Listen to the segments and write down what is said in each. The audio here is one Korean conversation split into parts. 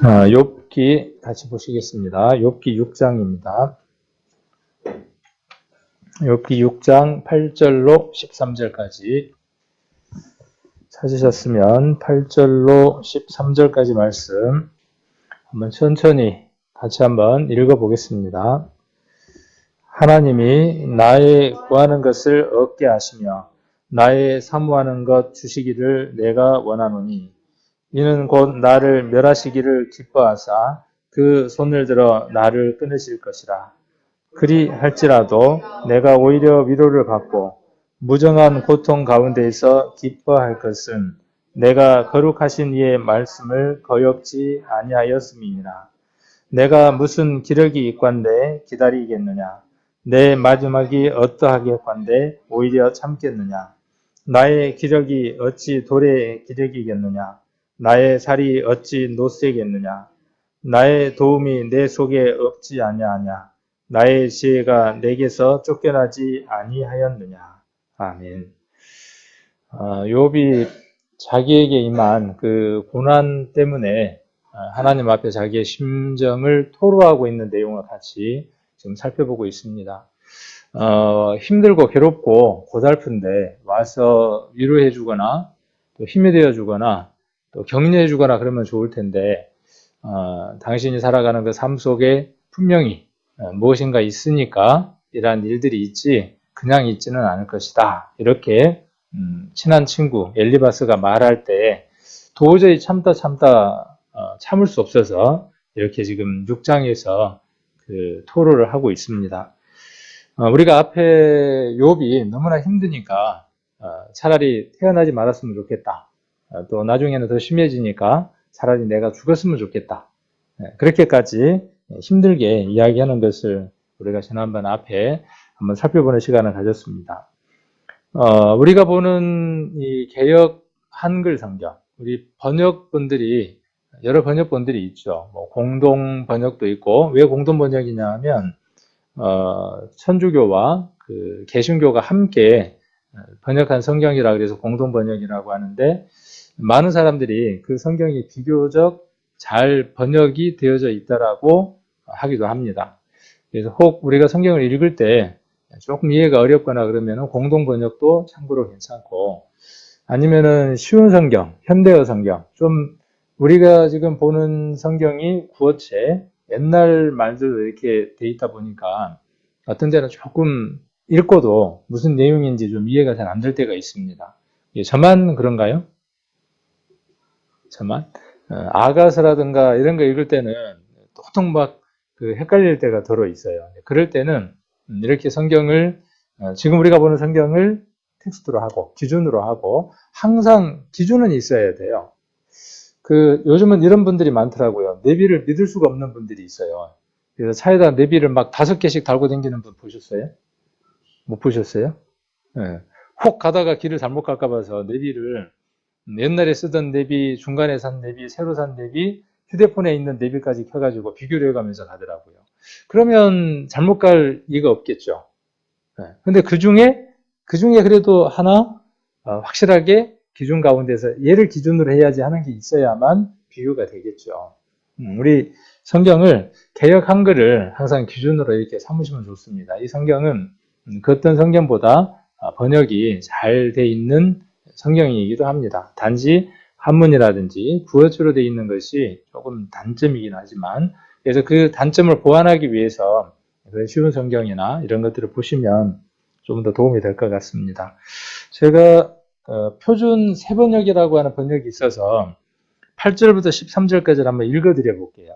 욥기 같이 보시겠습니다. 욥기 6장입니다. 욥기 6장 8절로 13절까지 찾으셨으면 8절로 13절까지 말씀 한번 천천히 같이 한번 읽어보겠습니다. 하나님이 나의 구하는 것을 얻게 하시며 나의 사모하는 것 주시기를 내가 원하노니 이는 곧 나를 멸하시기를 기뻐하사 그 손을 들어 나를 끊으실 것이라. 그리 할지라도 내가 오히려 위로를 받고 무정한 고통 가운데에서 기뻐할 것은 내가 거룩하신 이의 말씀을 거역지 아니하였음이니라. 내가 무슨 기력이 있건대 기다리겠느냐? 내 마지막이 어떠하겠건대 오히려 참겠느냐? 나의 기력이 어찌 돌의 기력이겠느냐? 나의 살이 어찌 노쇠겠느냐? 나의 도움이 내 속에 없지 아니하냐? 나의 지혜가 내게서 쫓겨나지 아니하였느냐? 아멘. 욥이 자기에게 임한 그 고난 때문에 하나님 앞에 자기의 심정을 토로하고 있는 내용을 같이 지금 살펴보고 있습니다. 힘들고 괴롭고 고달픈데 와서 위로해 주거나 또 힘이 되어 주거나 또 격려해 주거나 그러면 좋을 텐데 당신이 살아가는 그 삶 속에 분명히 무엇인가 있으니까 이러한 일들이 있지 그냥 있지는 않을 것이다. 이렇게 친한 친구 엘리바스가 말할 때 도저히 참다 참을 수 없어서 이렇게 지금 6장에서 그 토로를 하고 있습니다. 우리가 앞에 욥이 너무나 힘드니까 차라리 태어나지 말았으면 좋겠다. 또 나중에는 더 심해지니까 차라리 내가 죽었으면 좋겠다. 그렇게까지 힘들게 이야기하는 것을 우리가 지난번 앞에 한번 살펴보는 시간을 가졌습니다. 우리가 보는 이 개역 한글 성경, 우리 번역본들이 여러 번역본들이 있죠. 뭐 공동 번역도 있고 왜 공동 번역이냐 하면 천주교와 그 개신교가 함께 번역한 성경이라 그래서 공동 번역이라고 하는데 많은 사람들이 그 성경이 비교적 잘 번역이 되어져 있다라고 하기도 합니다. 그래서 혹 우리가 성경을 읽을 때 조금 이해가 어렵거나 그러면 공동 번역도 참고로 괜찮고 아니면은 쉬운 성경, 현대어 성경, 좀 우리가 지금 보는 성경이 구어체, 옛날 말들로 이렇게 돼 있다 보니까 어떤 데는 조금 읽고도 무슨 내용인지 좀 이해가 잘 안 될 때가 있습니다. 저만 그런가요? 저만? 아가서라든가 이런 거 읽을 때는 보통 막 그 헷갈릴 때가 더러 있어요. 그럴 때는 이렇게 성경을 지금 우리가 보는 성경을 텍스트로 하고 기준으로 하고 항상 기준은 있어야 돼요. 요즘은 이런 분들이 많더라고요. 내비를 믿을 수가 없는 분들이 있어요. 그래서 차에다 내비를 막 5개씩 달고 다니는 분 보셨어요? 못 보셨어요? 네. 혹 가다가 길을 잘못 갈까 봐서 내비를 옛날에 쓰던 내비, 중간에 산 내비, 새로 산 내비, 휴대폰에 있는 내비까지 켜가지고 비교를 해가면서 가더라고요. 그러면 잘못 갈 이유가 없겠죠. 근데 그 중에 그래도 하나 확실하게 기준 가운데서 얘를 기준으로 해야지 하는 게 있어야만 비교가 되겠죠. 우리 성경을 개역 한글을 항상 기준으로 이렇게 삼으시면 좋습니다. 이 성경은 그 어떤 성경보다 번역이 잘 돼 있는 성경이기도 합니다. 단지 한문이라든지 구어체로 되어 있는 것이 조금 단점이긴 하지만 그래서 그 단점을 보완하기 위해서 쉬운 성경이나 이런 것들을 보시면 좀 더 도움이 될 것 같습니다. 제가 표준 세번역이라고 하는 번역이 있어서 8절부터 13절까지를 한번 읽어드려 볼게요.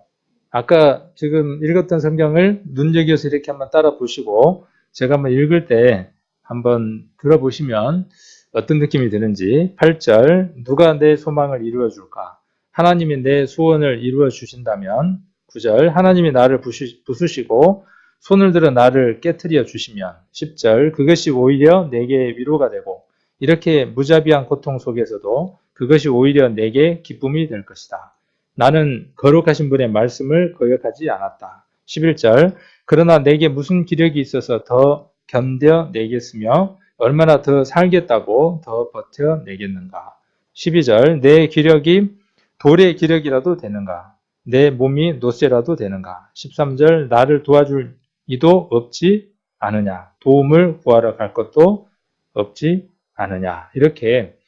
아까 지금 읽었던 성경을 눈여겨서 이렇게 한번 따라 보시고 제가 한번 읽을 때 한번 들어보시면 어떤 느낌이 드는지. 8절 누가 내 소망을 이루어 줄까? 하나님이 내 소원을 이루어 주신다면. 9절 하나님이 나를 부수시고 손을 들어 나를 깨트려 주시면. 10절 그것이 오히려 내게 위로가 되고 이렇게 무자비한 고통 속에서도 그것이 오히려 내게 기쁨이 될 것이다. 나는 거룩하신 분의 말씀을 거역하지 않았다. 11절 그러나 내게 무슨 기력이 있어서 더 견뎌내겠으며 얼마나 더 살겠다고 더 버텨내겠는가. 12절 내 기력이 돌의 기력이라도 되는가. 내 몸이 노쇠라도 되는가? 13절 나를 도와줄 이도 없지 않으냐? 도움을 구하러 갈 것도 없지 않으냐? 이렇게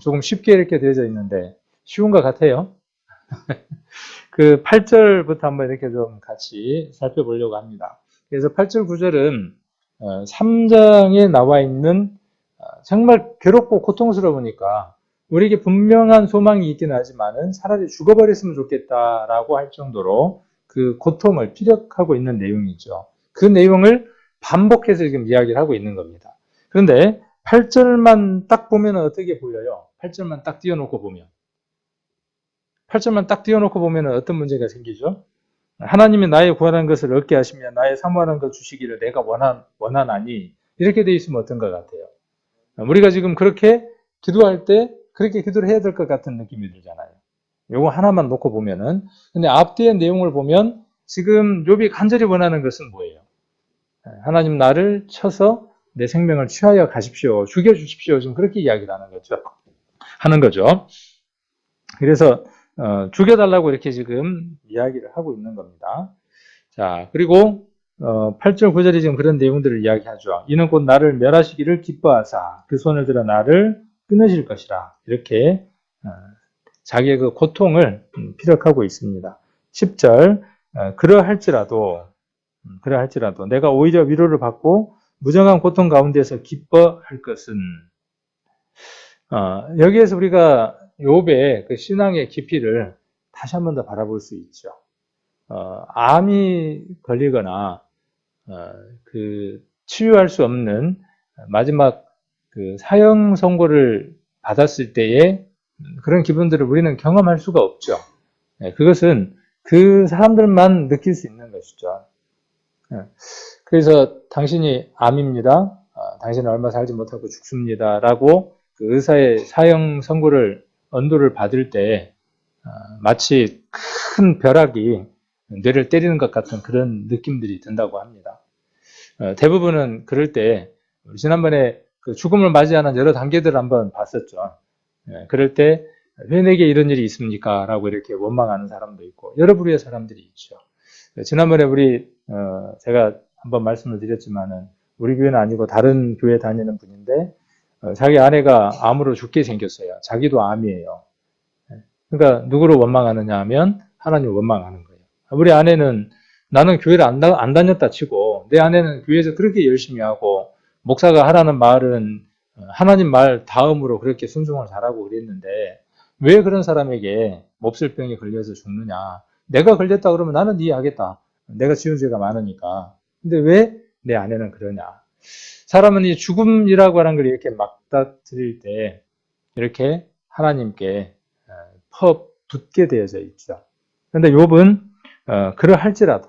조금 쉽게 이렇게 되어져 있는데 쉬운 것 같아요. 그 8절부터 한번 이렇게 좀 같이 살펴보려고 합니다. 그래서 8절, 9절은 3장에 나와 있는 정말 괴롭고 고통스러우니까 우리에게 분명한 소망이 있긴 하지만은 차라리 죽어버렸으면 좋겠다라고 할 정도로 그 고통을 피력하고 있는 내용이죠. 그 내용을 반복해서 지금 이야기를 하고 있는 겁니다. 그런데 8절만 딱 보면 어떻게 보여요? 8절만 딱 띄워놓고 보면. 8절만 딱 띄워놓고 보면 어떤 문제가 생기죠? 하나님이 나의 구하는 것을 얻게 하시며 나의 사모하는 것 주시기를 내가 원하나니 이렇게 돼 있으면 어떤 것 같아요? 우리가 지금 그렇게 기도할 때 그렇게 기도를 해야 될 것 같은 느낌이 들잖아요. 요거 하나만 놓고 보면은. 근데 앞뒤의 내용을 보면 지금 욥이 간절히 원하는 것은 뭐예요? 하나님 나를 쳐서 내 생명을 취하여 가십시오. 죽여주십시오. 지금 그렇게 이야기를 하는 거죠. 그래서 죽여달라고 이렇게 지금 이야기를 하고 있는 겁니다. 자, 그리고 8절, 9절이 지금 그런 내용들을 이야기하죠. 이는 곧 나를 멸하시기를 기뻐하사 그 손을 들어 나를 끊으실 것이라. 이렇게 자기의 그 고통을 피력하고 있습니다. 10절, 그러할지라도 내가 오히려 위로를 받고 무정한 고통 가운데서 기뻐할 것은 여기에서 우리가 욥의 그 신앙의 깊이를 다시 한 번 더 바라볼 수 있죠. 암이 걸리거나 그 치유할 수 없는 마지막 그 사형 선고를 받았을 때의 그런 기분들을 우리는 경험할 수가 없죠. 그것은 그 사람들만 느낄 수 있는 것이죠. 그래서 당신이 암입니다. 당신은 얼마 살지 못하고 죽습니다. 라고 그 의사의 사형 선고를 언도를 받을 때 마치 큰 벼락이 뇌를 때리는 것 같은 그런 느낌들이 든다고 합니다. 대부분은 그럴 때 지난번에 그 죽음을 맞이하는 여러 단계들을 한번 봤었죠. 그럴 때 왜 내게 이런 일이 있습니까? 라고 이렇게 원망하는 사람도 있고 여러 부류의 사람들이 있죠. 지난번에 제가 한번 말씀을 드렸지만은 우리 교회는 아니고 다른 교회 다니는 분인데 자기 아내가 암으로 죽게 생겼어요. 자기도 암이에요. 그러니까 누구를 원망하느냐 하면 하나님을 원망하는 거예요. 우리 아내는 나는 교회를 안 다녔다 치고 내 아내는 교회에서 그렇게 열심히 하고 목사가 하라는 말은 하나님 말 다음으로 그렇게 순종을 잘하고 그랬는데 왜 그런 사람에게 몹쓸 병이 걸려서 죽느냐. 내가 걸렸다 그러면 나는 이해하겠다. 내가 지은 죄가 많으니까. 근데 왜 내 아내는 그러냐. 사람은 이 죽음이라고 하는 걸 이렇게 맞닥뜨릴 때 이렇게 하나님께 붙게 되어져 있죠. 그런데 욥은 그러할지라도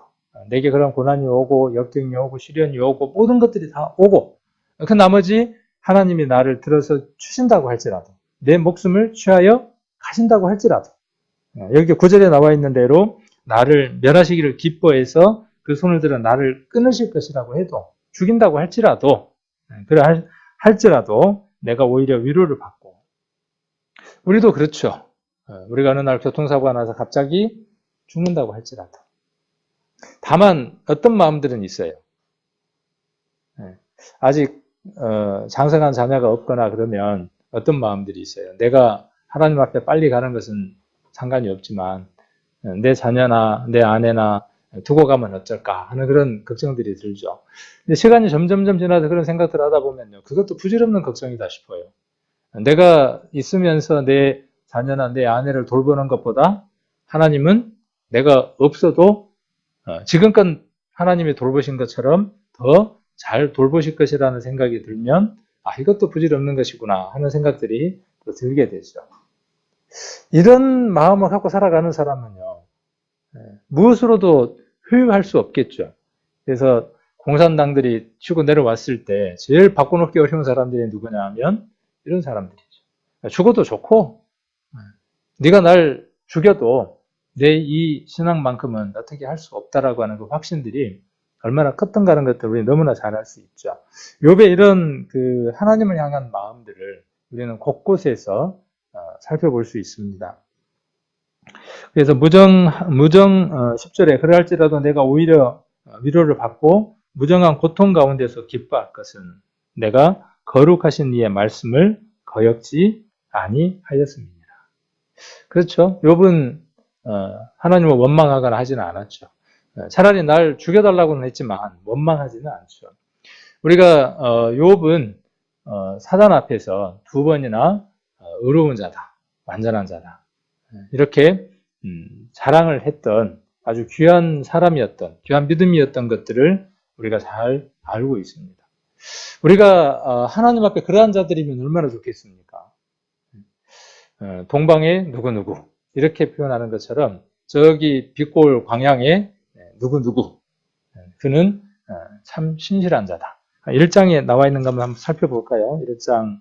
내게 그런 고난이 오고 역경이 오고 시련이 오고 모든 것들이 다 오고 그 나머지 하나님이 나를 들어서 주신다고 할지라도 내 목숨을 취하여 가신다고 할지라도 여기 9절에 나와 있는 대로 나를 멸하시기를 기뻐해서 그 손을 들어 나를 끊으실 것이라고 해도 죽인다고 할지라도 할지라도 내가 오히려 위로를 받고 우리도 그렇죠. 우리가 어느 날 교통사고가 나서 갑자기 죽는다고 할지라도 다만 어떤 마음들은 있어요. 아직 장성한 자녀가 없거나 그러면 어떤 마음들이 있어요. 내가 하나님 앞에 빨리 가는 것은 상관이 없지만 내 자녀나 내 아내나 두고 가면 어쩔까 하는 그런 걱정들이 들죠. 근데 시간이 점점점 지나서 그런 생각들을 하다 보면요. 그것도 부질없는 걱정이다 싶어요. 내가 있으면서 내 자녀나 내 아내를 돌보는 것보다 하나님은 내가 없어도 지금껏 하나님이 돌보신 것처럼 더 잘 돌보실 것이라는 생각이 들면 이것도 부질없는 것이구나 하는 생각들이 또 들게 되죠. 이런 마음을 갖고 살아가는 사람은요. 무엇으로도 효율할 수 없겠죠. 그래서 공산당들이 치고 내려왔을 때 제일 바꿔놓기 어려운 사람들이 누구냐 하면 이런 사람들이죠. 죽어도 좋고 네가 날 죽여도 내 이 신앙만큼은 어떻게 할 수 없다라고 하는 그 확신들이 얼마나 컸던가 하는 것들을 우리 너무나 잘 알 수 있죠. 욥의 이런 그 하나님을 향한 마음들을 우리는 곳곳에서 살펴볼 수 있습니다. 그래서 무정 10절에 그러할지라도 내가 오히려 위로를 받고 무정한 고통 가운데서 기뻐할 것은 내가 거룩하신 이의 말씀을 거역지 아니하였습니다. 그렇죠. 욥은 하나님을 원망하거나 하지는 않았죠. 차라리 날 죽여달라고는 했지만 원망하지는 않죠. 우리가 욥은 사단 앞에서 두 번이나 의로운 자다, 완전한 자다 이렇게 자랑을 했던 아주 귀한 사람이었던, 귀한 믿음이었던 것들을 우리가 잘 알고 있습니다. 우리가 하나님 앞에 그러한 자들이면 얼마나 좋겠습니까? 동방에 누구누구 이렇게 표현하는 것처럼 저기 빛골 광양에 누구누구 그는 참 신실한 자다. 1장에 나와 있는 거 한번 살펴볼까요? 1장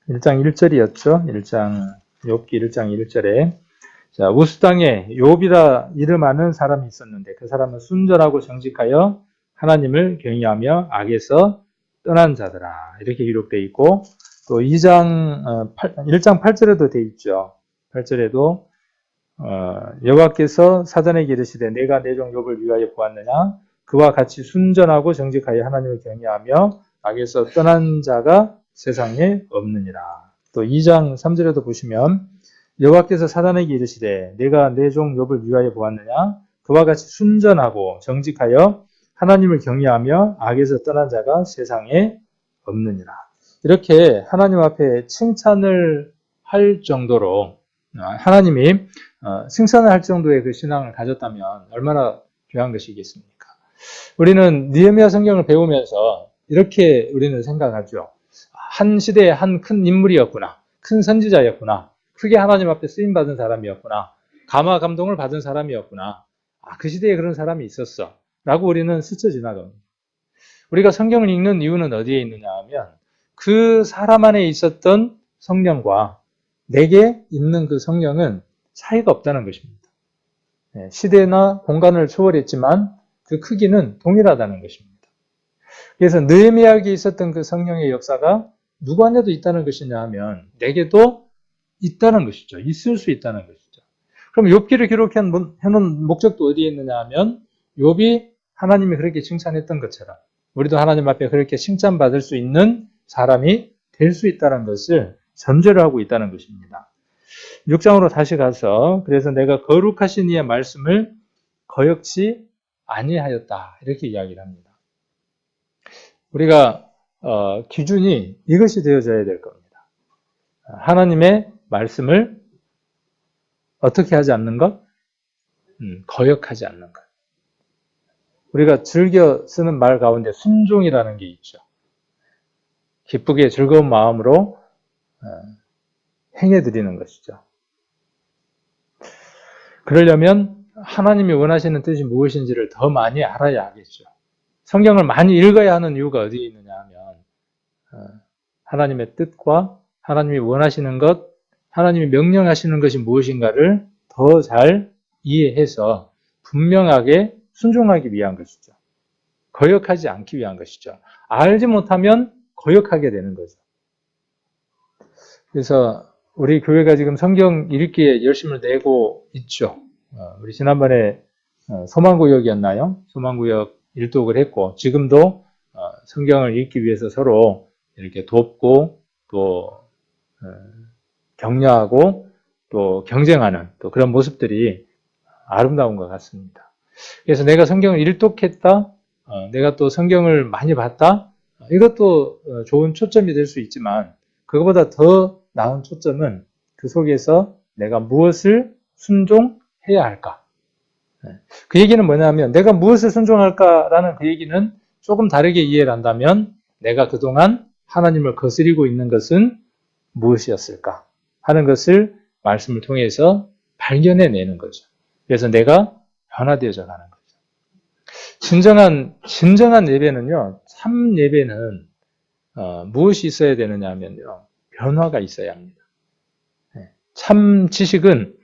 1절이었죠. 1장 욥기 1장 1절에 자, 우스 땅에 욥이라 이름하는 사람이 있었는데 그 사람은 순전하고 정직하여 하나님을 경외하며 악에서 떠난 자더라. 이렇게 기록되어 있고 또 1장 8절에도 되어 있죠. 8절에도 여호와께서 사단에게 이르시되 내가 내 종 욥을 위하여 보았느냐 그와 같이 순전하고 정직하여 하나님을 경외하며 악에서 떠난 자가 세상에 없느니라. 또 2장 3절에도 보시면 여호와께서 사단에게 이르시되 내가 내 종 욥을 위하여 보았느냐 그와 같이 순전하고 정직하여 하나님을 경외하며 악에서 떠난 자가 세상에 없느니라. 이렇게 하나님 앞에 칭찬을 할 정도로 하나님이 칭찬을 할 정도의 그 신앙을 가졌다면 얼마나 귀한 것이겠습니까? 우리는 느헤미야 성경을 배우면서 이렇게 우리는 생각하죠. 한 시대의 한 큰 인물이었구나. 큰 선지자였구나. 크게 하나님 앞에 쓰임받은 사람이었구나. 감화 감동을 받은 사람이었구나. 그 시대에 그런 사람이 있었어. 라고 우리는 스쳐 지나갑니다. 우리가 성경을 읽는 이유는 어디에 있느냐 하면 그 사람 안에 있었던 성령과 내게 있는 그 성령은 차이가 없다는 것입니다. 시대나 공간을 초월했지만 그 크기는 동일하다는 것입니다. 그래서 느헤미야에게 있었던 그 성령의 역사가 누구한테도 있다는 것이냐 하면 내게도 있다는 것이죠. 있을 수 있다는 것이죠. 그럼 욥기를 기록해놓은 목적도 어디에 있느냐 하면 욥이 하나님이 그렇게 칭찬했던 것처럼 우리도 하나님 앞에 그렇게 칭찬받을 수 있는 사람이 될 수 있다는 것을 전제를 하고 있다는 것입니다. 6장으로 다시 가서 그래서 내가 거룩하신 이의 말씀을 거역지 아니하였다 이렇게 이야기를 합니다. 우리가 기준이 이것이 되어져야 될 겁니다. 하나님의 말씀을 어떻게 하지 않는 것? 거역하지 않는 것. 우리가 즐겨 쓰는 말 가운데 순종이라는 게 있죠. 기쁘게 즐거운 마음으로 행해드리는 것이죠. 그러려면 하나님이 원하시는 뜻이 무엇인지를 더 많이 알아야 하겠죠. 성경을 많이 읽어야 하는 이유가 어디에 있느냐 하면 하나님의 뜻과 하나님이 원하시는 것, 하나님이 명령하시는 것이 무엇인가를 더 잘 이해해서 분명하게 순종하기 위한 것이죠. 거역하지 않기 위한 것이죠. 알지 못하면 거역하게 되는 거죠. 그래서 우리 교회가 지금 성경 읽기에 열심을 내고 있죠. 우리 지난번에 소망구역이었나요? 소망구역 일독을 했고 지금도 성경을 읽기 위해서 서로 이렇게 돕고 또 격려하고 또 경쟁하는 또 그런 모습들이 아름다운 것 같습니다. 그래서 내가 성경을 일독했다, 내가 또 성경을 많이 봤다, 이것도 좋은 초점이 될 수 있지만 그것보다 더 나은 초점은 그 속에서 내가 무엇을 순종해야 할까? 그 얘기는 뭐냐면 내가 무엇을 순종할까라는 그 얘기는 조금 다르게 이해를 한다면 내가 그동안 하나님을 거스리고 있는 것은 무엇이었을까 하는 것을 말씀을 통해서 발견해내는 거죠. 그래서 내가 변화되어져 가는 거죠. 진정한 예배는요, 참 예배는 무엇이 있어야 되느냐 하면요, 변화가 있어야 합니다. 참된 지식은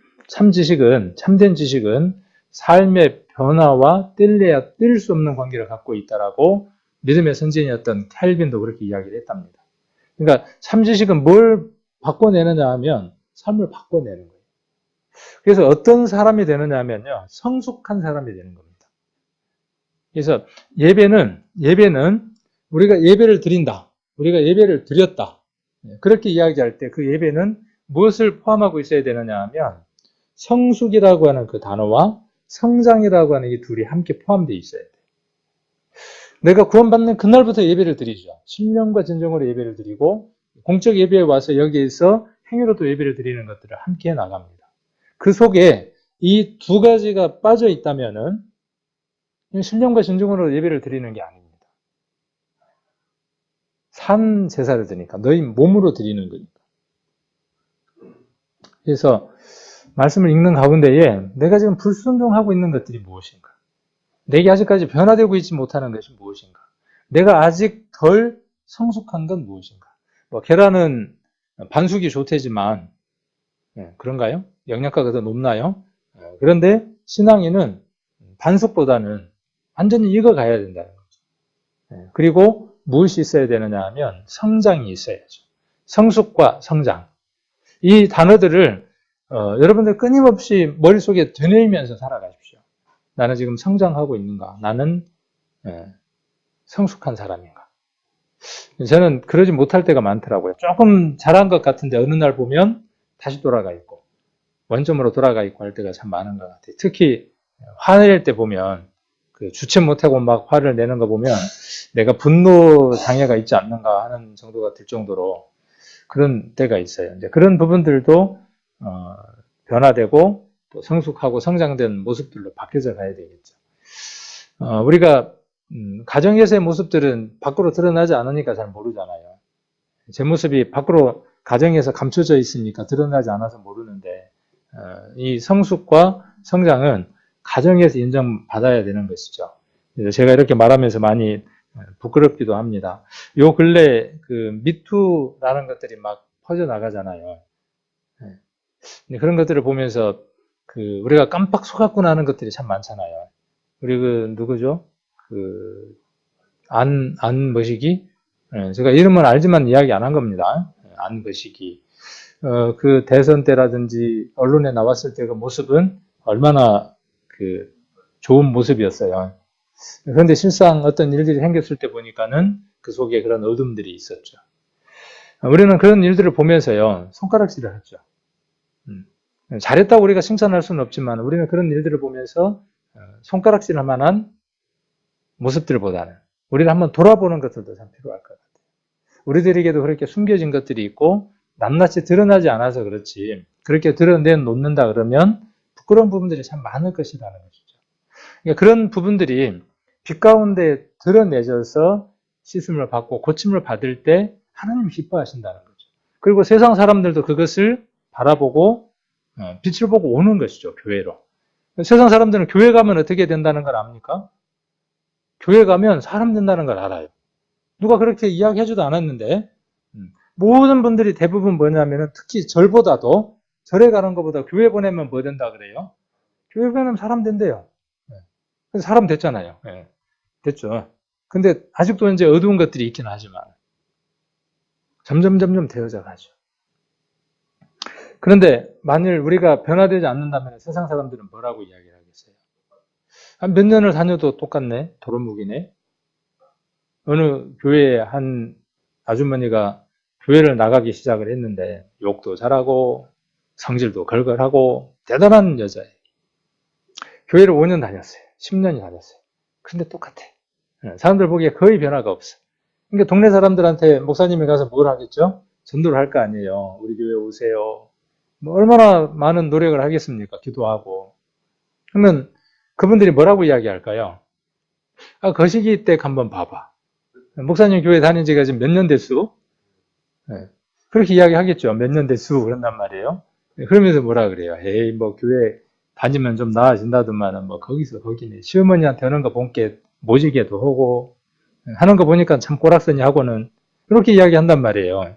삶의 변화와 뗄래야 뗄 수 없는 관계를 갖고 있다라고 믿음의 선진이었던 캘빈도 그렇게 이야기를 했답니다. 그러니까 참 지식은 뭘 바꿔내느냐 하면 삶을 바꿔내는 거예요. 그래서 어떤 사람이 되느냐 하면요. 성숙한 사람이 되는 겁니다. 그래서 예배는 우리가 예배를 드린다. 우리가 예배를 드렸다. 그렇게 이야기할 때 그 예배는 무엇을 포함하고 있어야 되느냐 하면 성숙이라고 하는 그 단어와 성장이라고 하는 이 둘이 함께 포함되어 있어야 돼요. 내가 구원받는 그날부터 예배를 드리죠. 신령과 진정으로 예배를 드리고 공적 예배에 와서 여기에서 행위로도 예배를 드리는 것들을 함께 나갑니다. 그 속에 이 두 가지가 빠져 있다면은 신령과 진정으로 예배를 드리는 게 아닙니다. 산 제사를 드리니까 너희 몸으로 드리는 거니까. 그래서 말씀을 읽는 가운데에 내가 지금 불순종하고 있는 것들이 무엇인가? 내게 아직까지 변화되고 있지 못하는 것이 무엇인가? 내가 아직 덜 성숙한 건 무엇인가? 뭐 계란은 반숙이 좋대지만 그런가요? 영양가가 더 높나요? 그런데 신앙인은 반숙보다는 완전히 익어가야 된다는 거죠. 그리고 무엇이 있어야 되느냐 하면 성장이 있어야죠. 성숙과 성장. 이 단어들을 여러분들 끊임없이 머릿속에 되뇌이면서 살아가십시오. 나는 지금 성장하고 있는가? 나는 성숙한 사람인가? 저는 그러지 못할 때가 많더라고요. 조금 잘한 것 같은데 어느 날 보면 다시 돌아가 있고 원점으로 돌아가 있고 할 때가 참 많은 것 같아요. 특히 화낼 때 보면 그 주체 못하고 막 화를 내는 거 보면 내가 분노 장애가 있지 않는가 하는 정도가 될 정도로 그런 때가 있어요. 이제 그런 부분들도 변화되고 또 성숙하고 성장된 모습들로 바뀌어져 가야 되겠죠. 우리가 가정에서의 모습들은 밖으로 드러나지 않으니까 잘 모르잖아요. 제 모습이 밖으로 가정에서 감춰져 있으니까 드러나지 않아서 모르는데 이 성숙과 성장은 가정에서 인정받아야 되는 것이죠. 그래서 제가 이렇게 말하면서 많이 부끄럽기도 합니다. 요 근래 그 미투라는 것들이 막 퍼져 나가잖아요. 그런 것들을 보면서 그 우리가 깜빡 속았구나 하는 것들이 참 많잖아요. 우리 그 누구죠? 그 안머시기? 제가 이름은 알지만 이야기 안 한 겁니다. 안머시기. 그 대선 때라든지 언론에 나왔을 때 그 모습은 얼마나 그 좋은 모습이었어요. 그런데 실상 어떤 일들이 생겼을 때 보니까는 그 속에 그런 어둠들이 있었죠. 우리는 그런 일들을 보면서요, 손가락질을 하죠. 잘했다고 우리가 칭찬할 수는 없지만 우리는 그런 일들을 보면서 손가락질 할 만한 모습들보다는 우리를 한번 돌아보는 것들도 참 필요할 것 같아요. 우리들에게도 그렇게 숨겨진 것들이 있고 낱낱이 드러나지 않아서 그렇지 그렇게 드러내놓는다 그러면 부끄러운 부분들이 참 많을 것이라는 것이죠. 그러니까 그런 부분들이 빛 가운데 드러내져서 씻음을 받고 고침을 받을 때 하나님이 기뻐하신다는 거죠. 그리고 세상 사람들도 그것을 바라보고 빛을 보고 오는 것이죠. 교회로. 세상 사람들은 교회 가면 어떻게 된다는 걸 압니까? 교회 가면 사람 된다는 걸 알아요. 누가 그렇게 이야기해주도 않았는데 모든 분들이 대부분 뭐냐면은 특히 절보다도 절에 가는 것보다 교회 보내면 뭐 된다 그래요? 교회 보내면 사람 된대요. 그래서 사람 됐잖아요. 됐죠. 근데 아직도 이제 어두운 것들이 있긴 하지만 점점 되어져 가죠. 그런데 만일 우리가 변화되지 않는다면 세상 사람들은 뭐라고 이야기를 하겠어요? 한 몇 년을 다녀도 똑같네. 도루묵이네. 어느 교회에 한 아주머니가 교회를 나가기 시작을 했는데 욕도 잘하고 성질도 걸걸하고 대단한 여자예요. 교회를 5년 다녔어요. 10년이 다녔어요. 근데 똑같아. 사람들 보기에 거의 변화가 없어. 그러니까 동네 사람들한테 목사님이 가서 뭘 하겠죠? 전도를 할 거 아니에요. 우리 교회 오세요. 뭐 얼마나 많은 노력을 하겠습니까? 기도하고. 그러면 그분들이 뭐라고 이야기할까요? 거시기 댁 한번 봐봐. 목사님 교회 다닌 지가 지금 몇 년 됐수? 그렇게 이야기하겠죠. 몇 년 됐수? 그런단 말이에요. 그러면서 뭐라 그래요? 에이, 뭐 교회 다니면 좀 나아진다더만 뭐 거기서 거기네. 시어머니한테 하는 거 본게 모지게도 하고 하는 거 보니까 참 꼬락서니 하고는 그렇게 이야기한단 말이에요.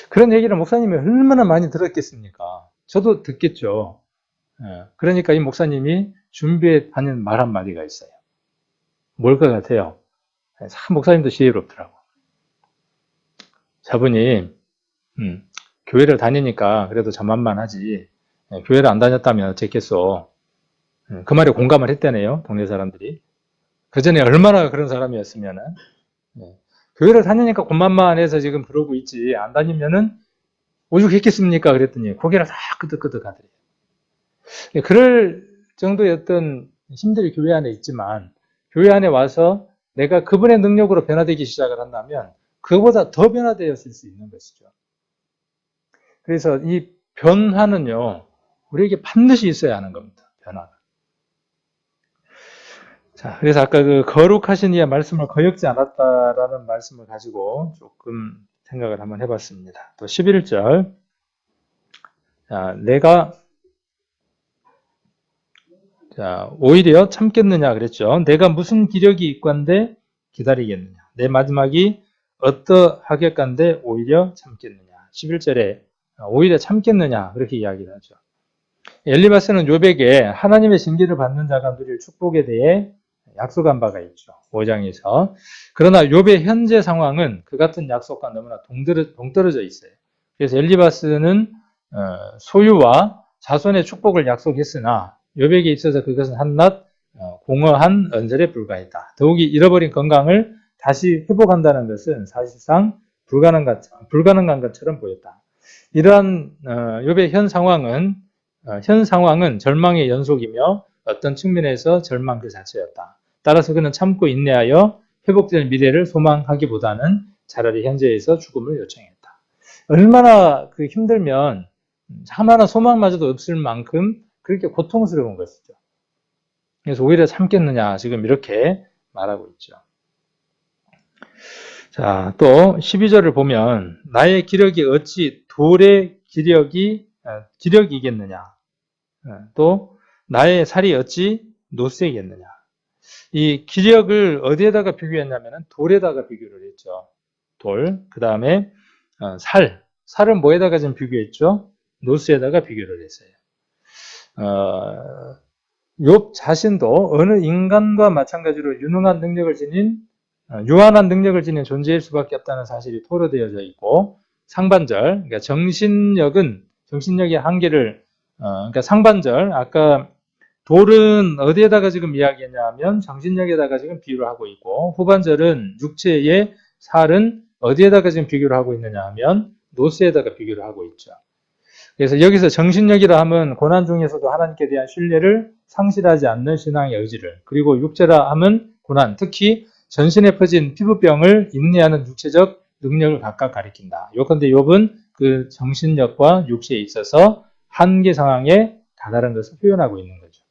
그런 얘기를 목사님이 얼마나 많이 들었겠습니까? 저도 듣겠죠. 그러니까 이 목사님이 준비해 다니는 말 한마디가 있어요. 뭘 것 같아요? 참 목사님도 지혜롭더라고. 저분이 교회를 다니니까 그래도 저만만 하지 교회를 안 다녔다면 어쨌겠어. 그 말에 공감을 했다네요. 동네 사람들이. 그 전에 얼마나 그런 사람이었으면은. 교회를 다니니까 god만만해서 지금 그러고 있지. 안 다니면은 오죽했겠습니까? 그랬더니 고개를 다 끄덕끄덕 하더래요. 그럴 정도의 어떤 힘들이 교회 안에 있지만 교회 안에 와서 내가 그분의 능력으로 변화되기 시작을 한다면 그보다 더 변화되었을 수 있는 것이죠. 그래서 이 변화는요, 우리에게 반드시 있어야 하는 겁니다. 변화가. 자, 그래서 아까 그 거룩하신 이의 말씀을 거역지 않았다라는 말씀을 가지고 조금 생각을 한번 해봤습니다. 또 11절. 자, 오히려 참겠느냐 그랬죠. 내가 무슨 기력이 있건데 기다리겠느냐. 내 마지막이 어떠하겠건데 오히려 참겠느냐. 11절에 오히려 참겠느냐 그렇게 이야기를 하죠. 엘리바스는 욥에게 하나님의 징계를 받는 자가 누릴 축복에 대해 약속한 바가 있죠. 5장에서. 그러나 욥의 현재 상황은 그 같은 약속과 너무나 동떨어져 있어요. 그래서 엘리바스는 소유와 자손의 축복을 약속했으나 욥에게 있어서 그것은 한낱 공허한 언저리에 불과했다. 더욱이 잃어버린 건강을 다시 회복한다는 것은 사실상 불가능한 것처럼 보였다. 이러한 욥의 현 상황은 절망의 연속이며 어떤 측면에서 절망 그 자체였다. 따라서 그는 참고 인내하여 회복될 미래를 소망하기보다는 차라리 현재에서 죽음을 요청했다. 얼마나 그 힘들면 하나나 소망마저도 없을 만큼 그렇게 고통스러운 것이죠. 그래서 오히려 참겠느냐 지금 이렇게 말하고 있죠. 자, 또 12절을 보면 나의 기력이 어찌 돌의 기력이겠느냐. 또 나의 살이 어찌 노쇠겠느냐. 이 기력을 어디에다가 비교했냐면 돌에다가 비교를 했죠. 돌. 그 다음에 살은 뭐에다가 좀 비교했죠? 노쇠에다가 비교를 했어요. 욥 자신도 어느 인간과 마찬가지로 유한한 능력을 지닌 존재일 수밖에 없다는 사실이 토로되어져 있고, 상반절, 그러니까 정신력의 한계를, 그러니까 상반절, 아까 돌은 어디에다가 지금 이야기했냐면 정신력에다가 지금 비유를 하고 있고, 후반절은 육체의 살은 어디에다가 지금 비교를 하고 있느냐 하면 노스에다가 비교를 하고 있죠. 그래서 여기서 정신력이라 하면 고난 중에서도 하나님께 대한 신뢰를 상실하지 않는 신앙의 의지를, 그리고 육체라 하면 고난, 특히 전신에 퍼진 피부병을 인내하는 육체적 능력을 각각 가리킨다. 요컨대 욥은 그 정신력과 육체에 있어서 한계 상황에 다다른 것을 표현하고 있는 거죠.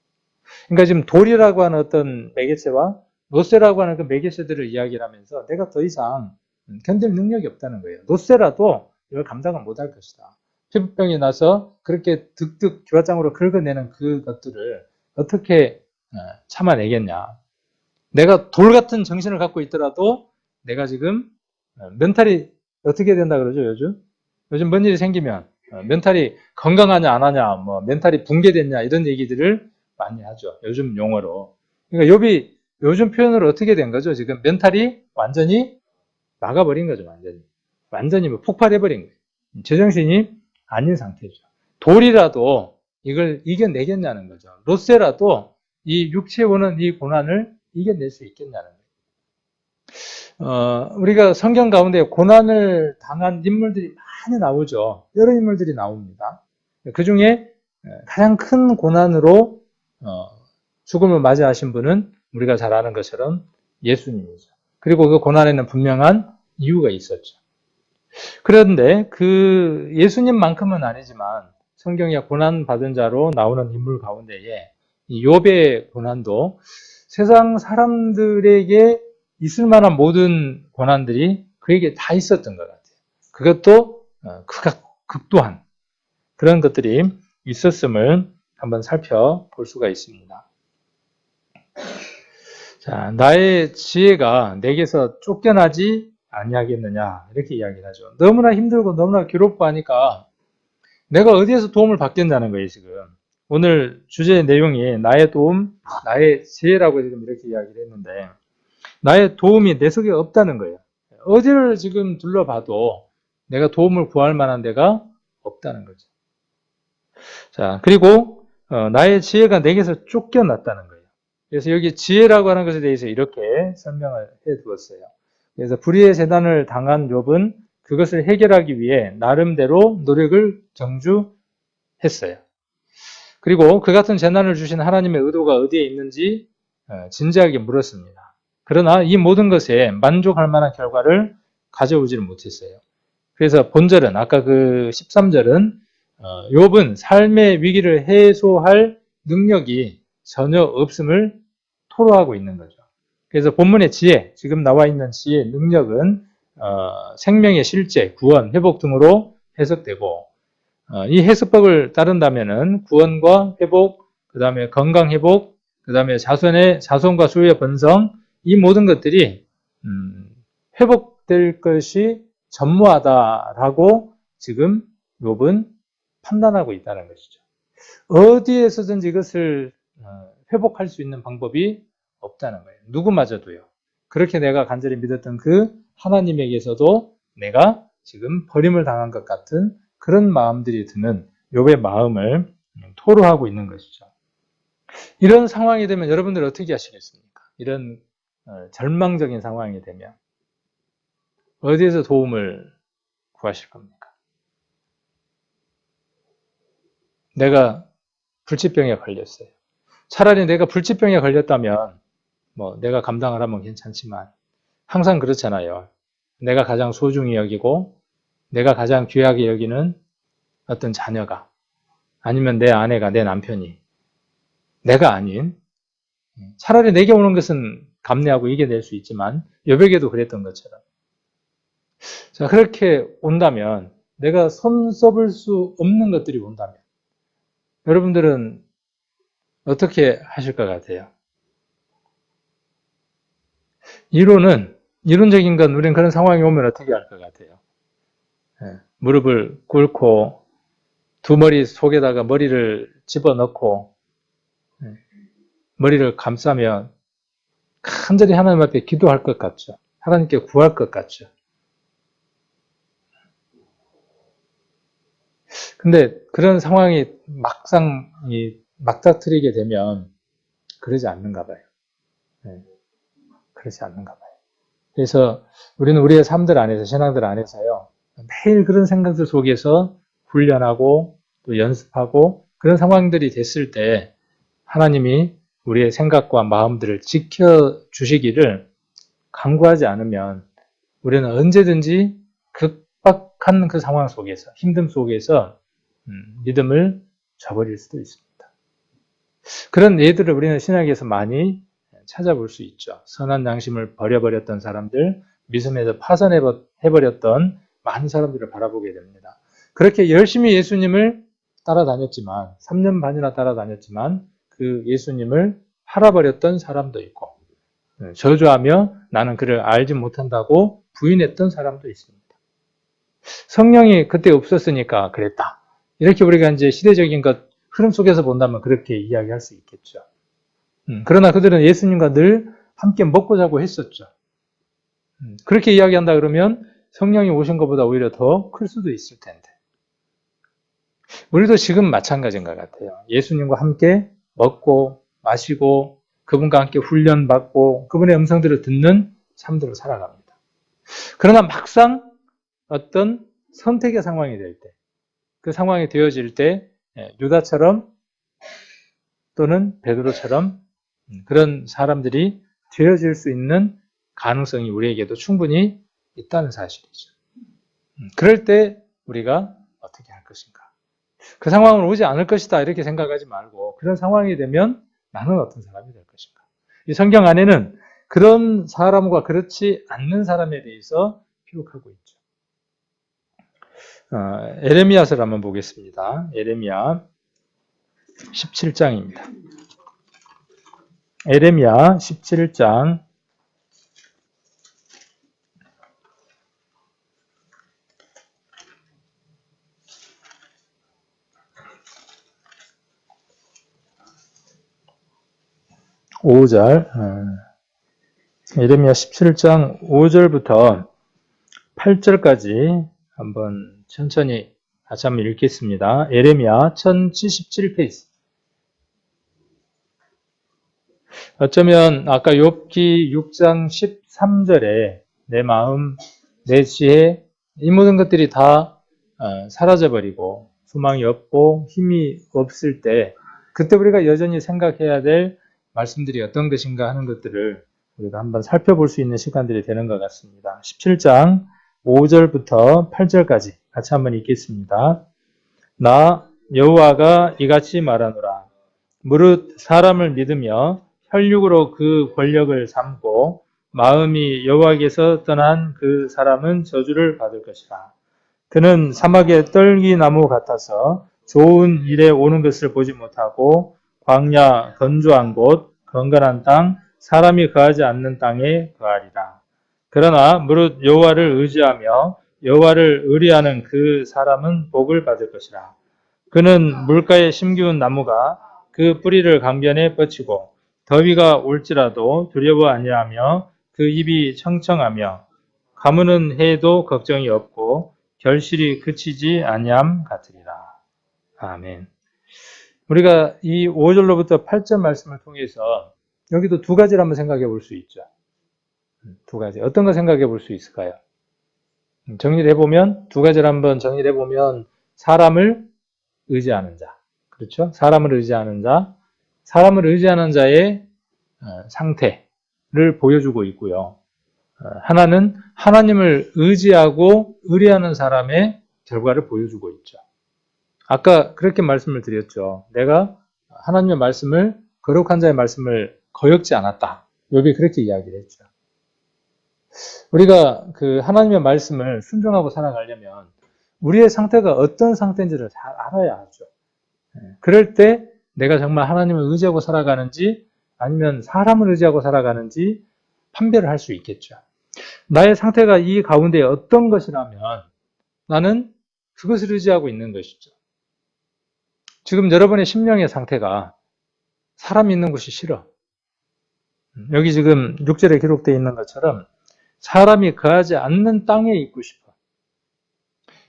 그러니까 지금 돌이라고 하는 어떤 매개체와 노쇠라고 하는 그 매개체들을 이야기를 하면서 내가 더 이상 견딜 능력이 없다는 거예요. 노쇠라도 이걸 감당을 못할 것이다. 피부병이 나서 그렇게 득득 기와장으로 긁어내는 그것들을 어떻게 참아내겠냐. 내가 돌 같은 정신을 갖고 있더라도 내가 지금 멘탈이 어떻게 된다 그러죠, 요즘? 요즘 뭔 일이 생기면 멘탈이 건강하냐 안 하냐, 뭐 멘탈이 붕괴됐냐 이런 얘기들을 많이 하죠. 요즘 용어로. 그러니까 욥이 요즘 표현으로 어떻게 된 거죠? 지금 멘탈이 완전히 막아버린 거죠, 완전히 뭐 폭발해버린 거예요. 제정신이 아닌 상태죠. 돌이라도 이걸 이겨내겠냐는 거죠. 로세라도 이 육체에 오는 이 고난을 이겨낼 수 있겠냐는 거예요. 우리가 성경 가운데 고난을 당한 인물들이 많이 나오죠. 여러 인물들이 나옵니다. 그 중에 가장 큰 고난으로 죽음을 맞이하신 분은 우리가 잘 아는 것처럼 예수님이죠. 그리고 그 고난에는 분명한 이유가 있었죠. 그런데 그 예수님만큼은 아니지만 성경에 고난 받은 자로 나오는 인물 가운데에 이 욥의 고난도 세상 사람들에게 있을 만한 모든 고난들이 그에게 다 있었던 것 같아요. 그것도 극도한 그런 것들이 있었음을 한번 살펴볼 수가 있습니다. 자, 나의 지혜가 내게서 쫓겨나지 아니하겠느냐 이렇게 이야기를 하죠. 너무나 힘들고 너무나 괴롭고 하니까 내가 어디에서 도움을 받겠냐는 거예요. 지금 오늘 주제의 내용이 나의 도움, 나의 지혜라고 지금 이렇게 이야기를 했는데 나의 도움이 내 속에 없다는 거예요. 어디를 지금 둘러봐도 내가 도움을 구할 만한 데가 없다는 거죠. 자, 그리고 나의 지혜가 내게서 쫓겨났다는 거예요. 그래서 여기 지혜라고 하는 것에 대해서 이렇게 설명을 해 두었어요. 그래서 불의의 재난을 당한 욥은 그것을 해결하기 위해 나름대로 노력을 경주했어요. 그리고 그 같은 재난을 주신 하나님의 의도가 어디에 있는지 진지하게 물었습니다. 그러나 이 모든 것에 만족할 만한 결과를 가져오지를 못했어요. 그래서 본절은 아까 그 13절은 욥은 삶의 위기를 해소할 능력이 전혀 없음을 토로하고 있는 거죠. 그래서 본문의 지혜, 지금 나와 있는 지혜, 능력은 생명의 실제, 구원, 회복 등으로 해석되고 이 해석법을 따른다면은 구원과 회복, 그 다음에 건강 회복, 그 다음에 자손과 수의 번성, 이 모든 것들이 회복될 것이 전무하다라고 지금 욥은 판단하고 있다는 것이죠. 어디에서든지 이것을 회복할 수 있는 방법이 없다는 거예요. 누구마저도요. 그렇게 내가 간절히 믿었던 그 하나님에게서도 내가 지금 버림을 당한 것 같은 그런 마음들이 드는 욥의 마음을 토로하고 있는 것이죠. 이런 상황이 되면 여러분들 어떻게 하시겠습니까? 이런 절망적인 상황이 되면 어디에서 도움을 구하실 겁니까? 내가 불치병에 걸렸어요. 차라리 내가 불치병에 걸렸다면 내가 감당을 하면 괜찮지만 항상 그렇잖아요. 내가 가장 소중히 여기고 내가 가장 귀하게 여기는 어떤 자녀가 아니면 내 아내가, 내 남편이 내가 아닌 차라리 내게 오는 것은 감내하고 이겨낼 수 있지만 여백에도 그랬던 것처럼 자, 그렇게 온다면 내가 손 써볼 수 없는 것들이 온다면 여러분들은 어떻게 하실 것 같아요? 이론적인 건 우리는 그런 상황이 오면 어떻게 할 것 같아요? 무릎을 꿇고 두 머리 속에다가 머리를 집어넣고 머리를 감싸며 간절히 하나님 앞에 기도할 것 같죠. 하나님께 구할 것 같죠. 근데 그런 상황이 막상 막닥뜨리게 되면 그러지 않는가 봐요. 그렇지 않는가 봐요. 그래서 우리는 우리의 삶들 안에서, 신앙들 안에서요, 매일 그런 생각들 속에서 훈련하고 또 연습하고 그런 상황들이 됐을 때 하나님이 우리의 생각과 마음들을 지켜주시기를 간구하지 않으면 우리는 언제든지 급박한 그 상황 속에서, 힘듦 속에서 믿음을 저버릴 수도 있습니다. 그런 예들을 우리는 신학에서 많이 찾아볼 수 있죠. 선한 양심을 버려버렸던 사람들, 믿음에서 파산해버렸던 많은 사람들을 바라보게 됩니다. 그렇게 열심히 예수님을 따라다녔지만 3년 반이나 따라다녔지만 그 예수님을 팔아버렸던 사람도 있고 저주하며 나는 그를 알지 못한다고 부인했던 사람도 있습니다. 성령이 그때 없었으니까 그랬다. 이렇게 우리가 이제 시대적인 흐름 속에서 본다면 그렇게 이야기할 수 있겠죠. 그러나 그들은 예수님과 늘 함께 먹고 자고 했었죠. 그렇게 이야기한다 그러면 성령이 오신 것보다 오히려 더 클 수도 있을 텐데. 우리도 지금 마찬가지인 것 같아요. 예수님과 함께 먹고 마시고 그분과 함께 훈련받고 그분의 음성들을 듣는 삶들을 살아갑니다. 그러나 막상 어떤 선택의 상황이 될 때, 그 상황이 되어질 때 유다처럼 또는 베드로처럼 그런 사람들이 되어질 수 있는 가능성이 우리에게도 충분히 있다는 사실이죠. 그럴 때 우리가 어떻게 할 것인가? 그 상황은 오지 않을 것이다 이렇게 생각하지 말고 그런 상황이 되면 나는 어떤 사람이 될 것인가? 이 성경 안에는 그런 사람과 그렇지 않는 사람에 대해서 기록하고 있죠. 에레미야서를 한번 보겠습니다. 에레미야 17장입니다. 에레미야 17장 5절 에레미야 17장 5절부터 8절까지 한번 천천히 같이 한번 읽겠습니다. 예레미야 1077페이지. 어쩌면 아까 욥기 6장 13절에 내 마음, 내 지혜, 이 모든 것들이 다 사라져버리고 소망이 없고 힘이 없을 때 그때 우리가 여전히 생각해야 될 말씀들이 어떤 것인가 하는 것들을 우리가 한번 살펴볼 수 있는 시간들이 되는 것 같습니다. 17장 5절부터 8절까지 같이 한번 읽겠습니다. 나 여호와가 이같이 말하노라. 무릇 사람을 믿으며 혈육으로 그 권력을 삼고 마음이 여호와께서 떠난 그 사람은 저주를 받을 것이라. 그는 사막의 떨기나무 같아서 좋은 일에 오는 것을 보지 못하고 광야 건조한 곳 건건한 땅 사람이 거하지 않는 땅에 거하리라. 그러나 무릇 여호와를 의지하며 여호와를 의뢰하는 그 사람은 복을 받을 것이라. 그는 물가에 심기운 나무가 그 뿌리를 강변에 뻗치고 더위가 올지라도 두려워 아니하며 그 잎이 청청하며 가무는 해도 걱정이 없고 결실이 그치지 아니함 같으리라. 아멘. 우리가 이 5절로부터 8절 말씀을 통해서 여기도 두 가지를 한번 생각해 볼 수 있죠. 두 가지. 어떤 거 생각해 볼 수 있을까요? 정리를 해보면, 두 가지를 한번 정리를 해보면, 사람을 의지하는 자. 그렇죠? 사람을 의지하는 자. 사람을 의지하는 자의 상태를 보여주고 있고요. 하나는 하나님을 의지하고 의뢰하는 사람의 결과를 보여주고 있죠. 아까 그렇게 말씀을 드렸죠. 내가 하나님의 말씀을, 거룩한 자의 말씀을 거역지 않았다. 욥이 그렇게 이야기를 했죠. 우리가 그 하나님의 말씀을 순종하고 살아가려면 우리의 상태가 어떤 상태인지를 잘 알아야 하죠. 그럴 때 내가 정말 하나님을 의지하고 살아가는지 아니면 사람을 의지하고 살아가는지 판별을 할 수 있겠죠. 나의 상태가 이 가운데 어떤 것이라면 나는 그것을 의지하고 있는 것이죠. 지금 여러분의 심령의 상태가 사람 있는 곳이 싫어. 여기 지금 6절에 기록되어 있는 것처럼 사람이 거하지 않는 땅에 있고 싶어.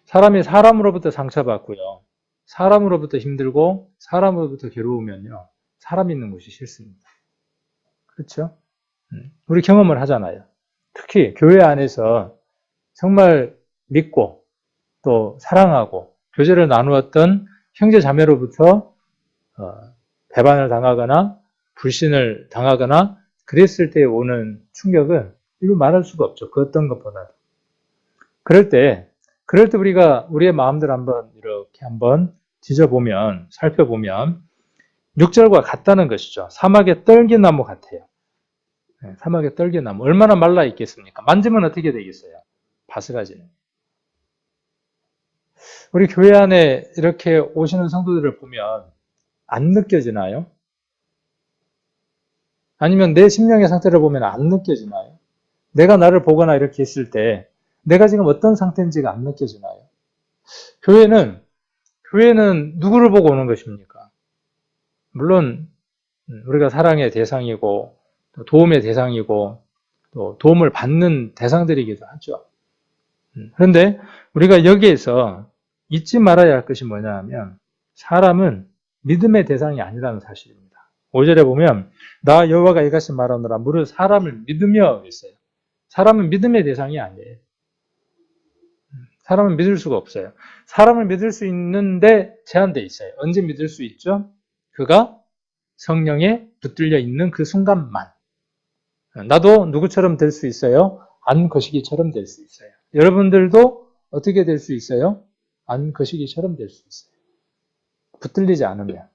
사람이 사람으로부터 상처받고요. 사람으로부터 힘들고 사람으로부터 괴로우면요. 사람 있는 곳이 싫습니다. 그렇죠? 우리 경험을 하잖아요. 특히 교회 안에서 정말 믿고 또 사랑하고 교제를 나누었던 형제 자매로부터 배반을 당하거나 불신을 당하거나 그랬을 때 오는 충격은 이루 말할 수가 없죠. 그 어떤 것보다도. 그럴 때 우리가 우리의 마음들 한번 이렇게 한번 뒤져보면, 살펴보면 6절과 같다는 것이죠. 사막의 떨기나무 같아요. 사막의 떨기나무. 얼마나 말라 있겠습니까? 만지면 어떻게 되겠어요? 바스라지는. 우리 교회 안에 이렇게 오시는 성도들을 보면 안 느껴지나요? 아니면 내 심령의 상태를 보면 안 느껴지나요? 내가 나를 보거나 이렇게 있을 때 내가 지금 어떤 상태인지가 안 느껴지나요? 교회는 누구를 보고 오는 것입니까? 물론 우리가 사랑의 대상이고 또 도움의 대상이고 또 도움을 받는 대상들이기도 하죠. 그런데 우리가 여기에서 잊지 말아야 할 것이 뭐냐 하면 사람은 믿음의 대상이 아니라는 사실입니다. 5절에 보면 나 여호와가 이같이 말하노라. 무릇 사람을 믿으며 있어요. 사람은 믿음의 대상이 아니에요. 사람은 믿을 수가 없어요. 사람을 믿을 수 있는데 제한되어 있어요. 언제 믿을 수 있죠? 그가 성령에 붙들려 있는 그 순간만. 나도 누구처럼 될 수 있어요? 안 거시기처럼 될 수 있어요. 여러분들도 어떻게 될 수 있어요? 안 거시기처럼 될 수 있어요. 붙들리지 않으면.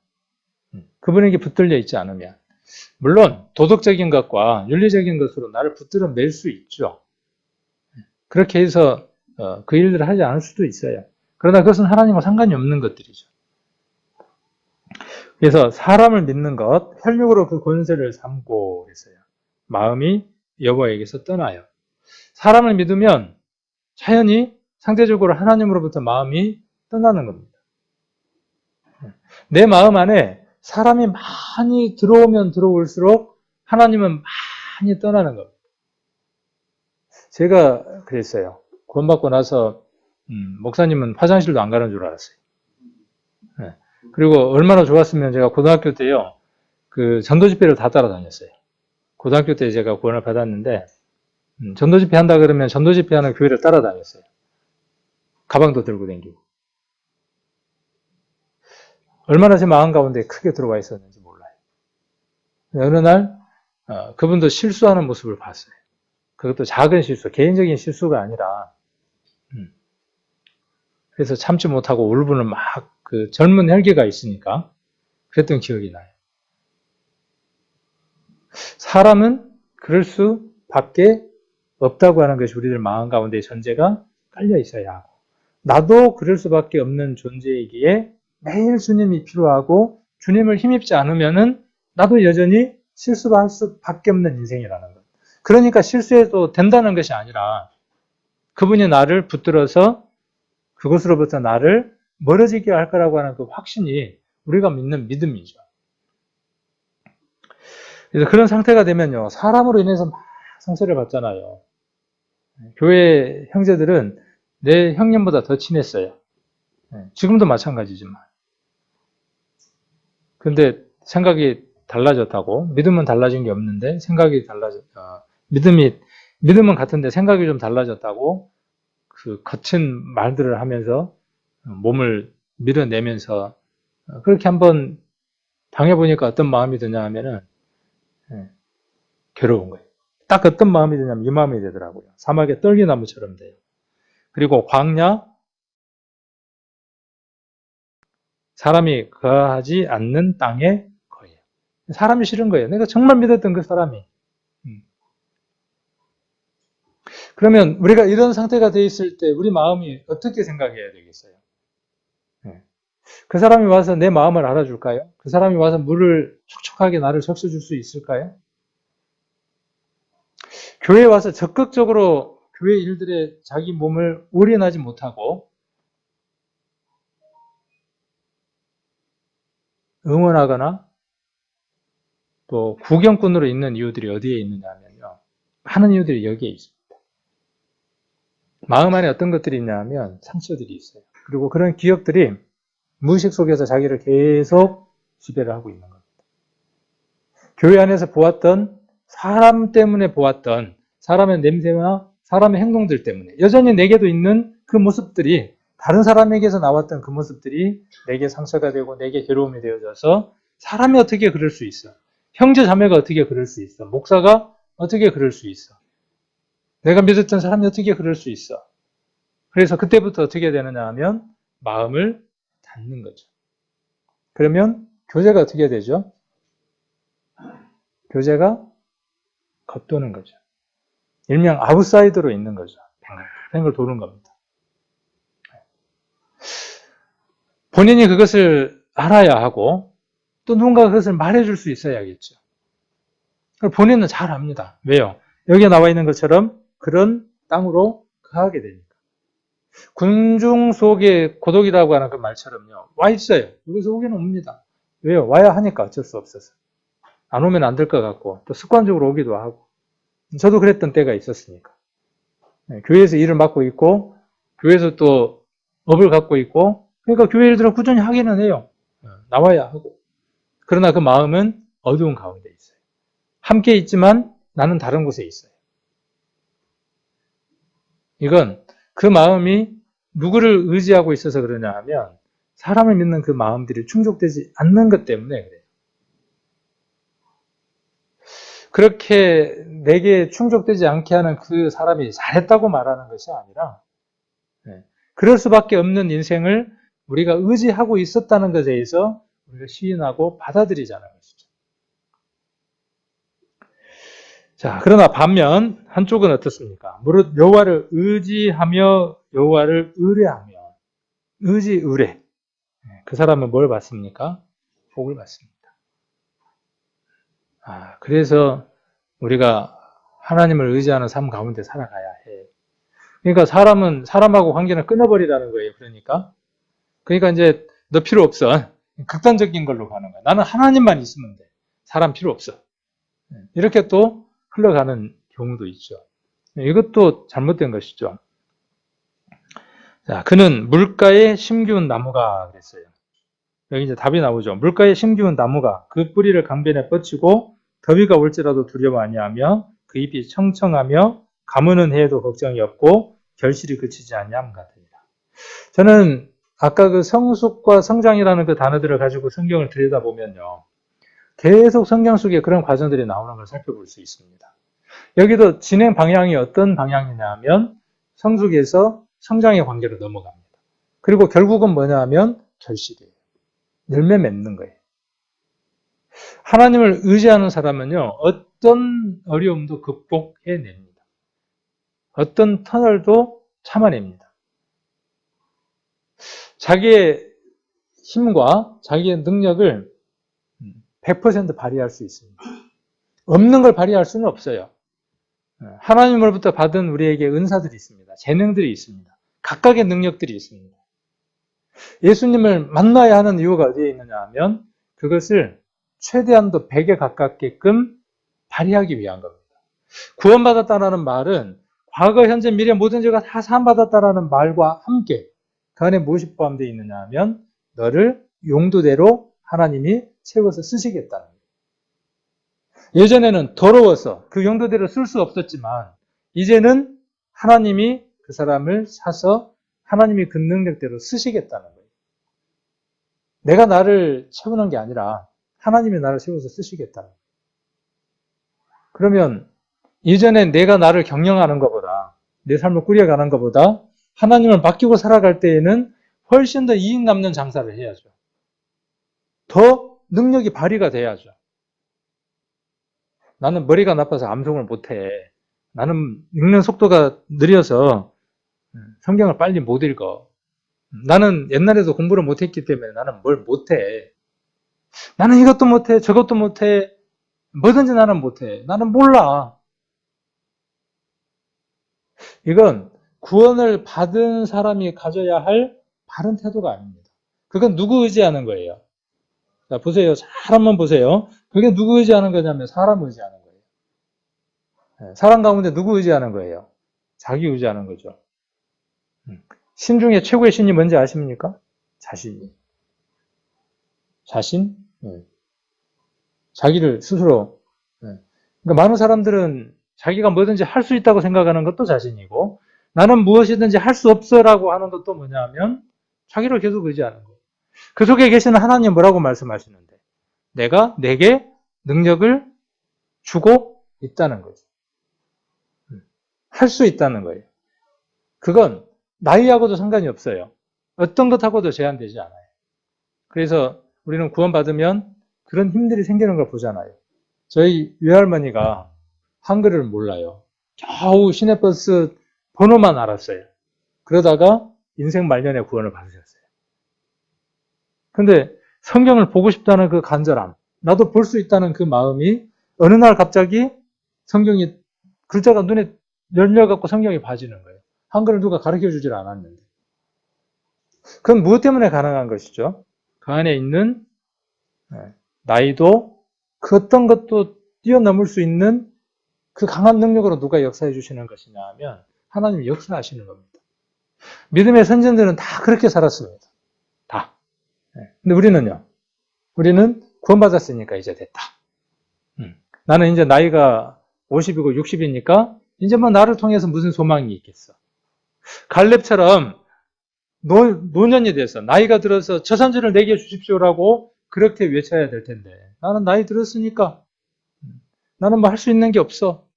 그분에게 붙들려 있지 않으면. 물론 도덕적인 것과 윤리적인 것으로 나를 붙들어 맬 수 있죠. 그렇게 해서 그 일들을 하지 않을 수도 있어요. 그러나 그것은 하나님과 상관이 없는 것들이죠. 그래서 사람을 믿는 것, 혈육으로 그 권세를 삼고 있어요. 마음이 여호와에게서 떠나요. 사람을 믿으면 자연히 상대적으로 하나님으로부터 마음이 떠나는 겁니다. 내 마음 안에 사람이 많이 들어오면 들어올수록 하나님은 많이 떠나는 겁니다. 제가 그랬어요. 구원받고 나서 목사님은 화장실도 안 가는 줄 알았어요. 네. 그리고 얼마나 좋았으면 제가 고등학교 때요, 그 전도 집회를 다 따라다녔어요. 고등학교 때 제가 구원을 받았는데, 전도 집회 한다 그러면 전도 집회 하는 교회를 따라다녔어요. 가방도 들고 다니고. 얼마나 제 마음 가운데 크게 들어와 있었는지 몰라요. 어느 날, 그분도 실수하는 모습을 봤어요. 그것도 작은 실수, 개인적인 실수가 아니라, 그래서 참지 못하고 울분을 막, 그 젊은 혈기가 있으니까, 그랬던 기억이 나요. 사람은 그럴 수밖에 없다고 하는 것이 우리들 마음 가운데 전제가 깔려 있어야 하고, 나도 그럴 수밖에 없는 존재이기에 매일 주님이 필요하고, 주님을 힘입지 않으면은 나도 여전히 실수할 수밖에 없는 인생이라는 것. 그러니까 실수해도 된다는 것이 아니라 그분이 나를 붙들어서 그것으로부터 나를 멀어지게 할 거라고 하는 그 확신이 우리가 믿는 믿음이죠. 그래서 그런 상태가 되면요, 사람으로 인해서 막 상처를 받잖아요. 교회 형제들은 내 형님보다 더 친했어요. 지금도 마찬가지지만. 근데 생각이 달라졌다고, 믿음은 달라진 게 없는데 생각이 달라졌다. 믿음은 같은데 생각이 좀 달라졌다고 그 거친 말들을 하면서 몸을 밀어내면서 그렇게 한번 당해보니까 어떤 마음이 드냐 하면은 괴로운 거예요. 딱 어떤 마음이 드냐면 이 마음이 되더라고요. 사막의 떨기나무처럼 돼요. 그리고 광야, 사람이 거하지 않는 땅의 거예요. 사람이 싫은 거예요. 내가 정말 믿었던 그 사람이. 그러면 우리가 이런 상태가 돼 있을 때 우리 마음이 어떻게 생각해야 되겠어요? 그 사람이 와서 내 마음을 알아줄까요? 그 사람이 와서 물을 촉촉하게 나를 적셔줄 수 있을까요? 교회에 와서 적극적으로 교회 일들에 자기 몸을 올인하지 못하고 응원하거나 또 구경꾼으로 있는 이유들이 어디에 있느냐 하면요. 많은 이유들이 여기에 있습니다. 마음 안에 어떤 것들이 있냐 하면 상처들이 있어요. 그리고 그런 기억들이 무의식 속에서 자기를 계속 지배를 하고 있는 겁니다. 교회 안에서 보았던 사람 때문에 보았던 사람의 냄새나 사람의 행동들 때문에 여전히 내게도 있는 그 모습들이 다른 사람에게서 나왔던 그 모습들이 내게 상처가 되고 내게 괴로움이 되어져서 사람이 어떻게 그럴 수 있어? 형제 자매가 어떻게 그럴 수 있어? 목사가 어떻게 그럴 수 있어? 내가 믿었던 사람이 어떻게 그럴 수 있어? 그래서 그때부터 어떻게 되느냐 하면 마음을 닫는 거죠. 그러면 교제가 어떻게 되죠? 교제가 겉도는 거죠. 일명 아웃사이더로 있는 거죠. 뱅글 도는 겁니다. 본인이 그것을 알아야 하고 또 누군가 그것을 말해줄 수 있어야겠죠. 본인은 잘 압니다. 왜요? 여기에 나와 있는 것처럼 그런 땅으로 거하게 되니까. 군중 속에 고독이라고 하는 그 말처럼요. 와 있어요. 여기서 오기는 옵니다. 왜요? 와야 하니까 어쩔 수 없어서. 안 오면 안 될 것 같고 또 습관적으로 오기도 하고. 저도 그랬던 때가 있었으니까. 교회에서 일을 맡고 있고 교회에서 또 업을 갖고 있고 그러니까 교회 일들을 꾸준히 하기는 해요. 나와야 하고. 그러나 그 마음은 어두운 가운데 있어요. 함께 있지만 나는 다른 곳에 있어요. 이건 그 마음이 누구를 의지하고 있어서 그러냐 하면 사람을 믿는 그 마음들이 충족되지 않는 것 때문에 그래요. 그렇게 내게 충족되지 않게 하는 그 사람이 잘했다고 말하는 것이 아니라 그럴 수밖에 없는 인생을 우리가 의지하고 있었다는 것에 대해서 우리가 시인하고 받아들이자는 것이죠. 자, 그러나 반면 한쪽은 어떻습니까? 무릇 여호와를 의지하며 여호와를 의뢰하며 의지 의뢰. 그 사람은 뭘 받습니까? 복을 받습니다. 그래서 우리가 하나님을 의지하는 삶 가운데 살아가야 해. 그러니까 사람은 사람하고 관계는 끊어버리라는 거예요. 그러니까 이제 너 필요 없어. 극단적인 걸로 가는 거야. 나는 하나님만 있으면 돼. 사람 필요 없어. 이렇게 또 흘러가는 경우도 있죠. 이것도 잘못된 것이죠. 자, 그는 물가에 심기운 나무가 그랬어요. 여기 이제 답이 나오죠. 물가에 심기운 나무가 그 뿌리를 강변에 뻗치고 더위가 올지라도 두려워 아니하며 그 잎이 청청하며 가무는 해에도 걱정이 없고 결실이 그치지 아니함 같으니라. 저는 아까 그 성숙과 성장이라는 그 단어들을 가지고 성경을 들여다보면요. 계속 성경 속에 그런 과정들이 나오는 걸 살펴볼 수 있습니다. 여기도 진행 방향이 어떤 방향이냐 하면 성숙에서 성장의 관계로 넘어갑니다. 그리고 결국은 뭐냐 하면 결실이에요. 열매 맺는 거예요. 하나님을 의지하는 사람은요, 어떤 어려움도 극복해냅니다. 어떤 터널도 참아냅니다. 자기의 힘과 자기의 능력을 100% 발휘할 수 있습니다. 없는 걸 발휘할 수는 없어요. 하나님으로부터 받은 우리에게 은사들이 있습니다. 재능들이 있습니다. 각각의 능력들이 있습니다. 예수님을 만나야 하는 이유가 어디에 있느냐 하면 그것을 최대한도 100에 가깝게끔 발휘하기 위한 겁니다. 구원받았다라는 말은 과거, 현재, 미래 모든 죄가 다 사함받았다라는 말과 함께 그 안에 무엇이 포함되어 있느냐 하면 너를 용도대로 하나님이 채워서 쓰시겠다는 거예요. 예전에는 더러워서 그 용도대로 쓸 수 없었지만 이제는 하나님이 그 사람을 사서 하나님이 그 능력대로 쓰시겠다는 거예요. 내가 나를 채우는 게 아니라 하나님이 나를 세워서 쓰시겠다는 거예요. 그러면 이전에 내가 나를 경영하는 것보다 내 삶을 꾸려가는 것보다 하나님을 맡기고 살아갈 때에는 훨씬 더 이익 남는 장사를 해야죠. 더 능력이 발휘가 돼야죠. 나는 머리가 나빠서 암송을 못해. 나는 읽는 속도가 느려서 성경을 빨리 못 읽어. 나는 옛날에도 공부를 못했기 때문에 나는 뭘 못해. 나는 이것도 못해, 저것도 못해. 뭐든지 나는 못해. 나는 몰라. 이건 구원을 받은 사람이 가져야 할 바른 태도가 아닙니다. 그건 누구 의지하는 거예요? 자, 보세요. 잘 한번 보세요. 그게 누구 의지하는 거냐면 사람 의지하는 거예요. 사람 가운데 누구 의지하는 거예요? 자기 의지하는 거죠. 신 중에 최고의 신이 뭔지 아십니까? 자신. 자신? 자기를 스스로. 그러니까 많은 사람들은 자기가 뭐든지 할 수 있다고 생각하는 것도 자신이고 나는 무엇이든지 할 수 없어라고 하는 것도 뭐냐면 자기를 계속 의지하는 거예요. 그 속에 계시는 하나님 뭐라고 말씀하시는데 내가 내게 능력을 주고 있다는 거죠. 할 수 있다는 거예요. 그건 나이하고도 상관이 없어요. 어떤 것하고도 제한되지 않아요. 그래서 우리는 구원받으면 그런 힘들이 생기는 걸 보잖아요. 저희 외할머니가 한글을 몰라요. 겨우 시내버스 번호만 알았어요. 그러다가 인생 말년에 구원을 받으셨어요. 근데 성경을 보고 싶다는 그 간절함, 나도 볼 수 있다는 그 마음이 어느 날 갑자기 성경이 글자가 눈에 열려갖고 성경이 봐지는 거예요. 한글을 누가 가르쳐주질 않았는데. 그건 무엇 때문에 가능한 것이죠? 그 안에 있는 나이도 그 어떤 것도 뛰어넘을 수 있는 그 강한 능력으로 누가 역사해 주시는 것이냐 하면 하나님이 역사하시는 겁니다. 믿음의 선진들은 다 그렇게 살았습니다. 다. 근데 우리는요. 우리는 구원받았으니까 이제 됐다. 나는 이제 나이가 50이고 60이니까 이제 뭐 나를 통해서 무슨 소망이 있겠어. 갈렙처럼 노년이 돼서 나이가 들어서 저 산지를 내게 주십시오라고 그렇게 외쳐야 될 텐데 나는 나이 들었으니까 나는 뭐 할 수 있는 게 없어.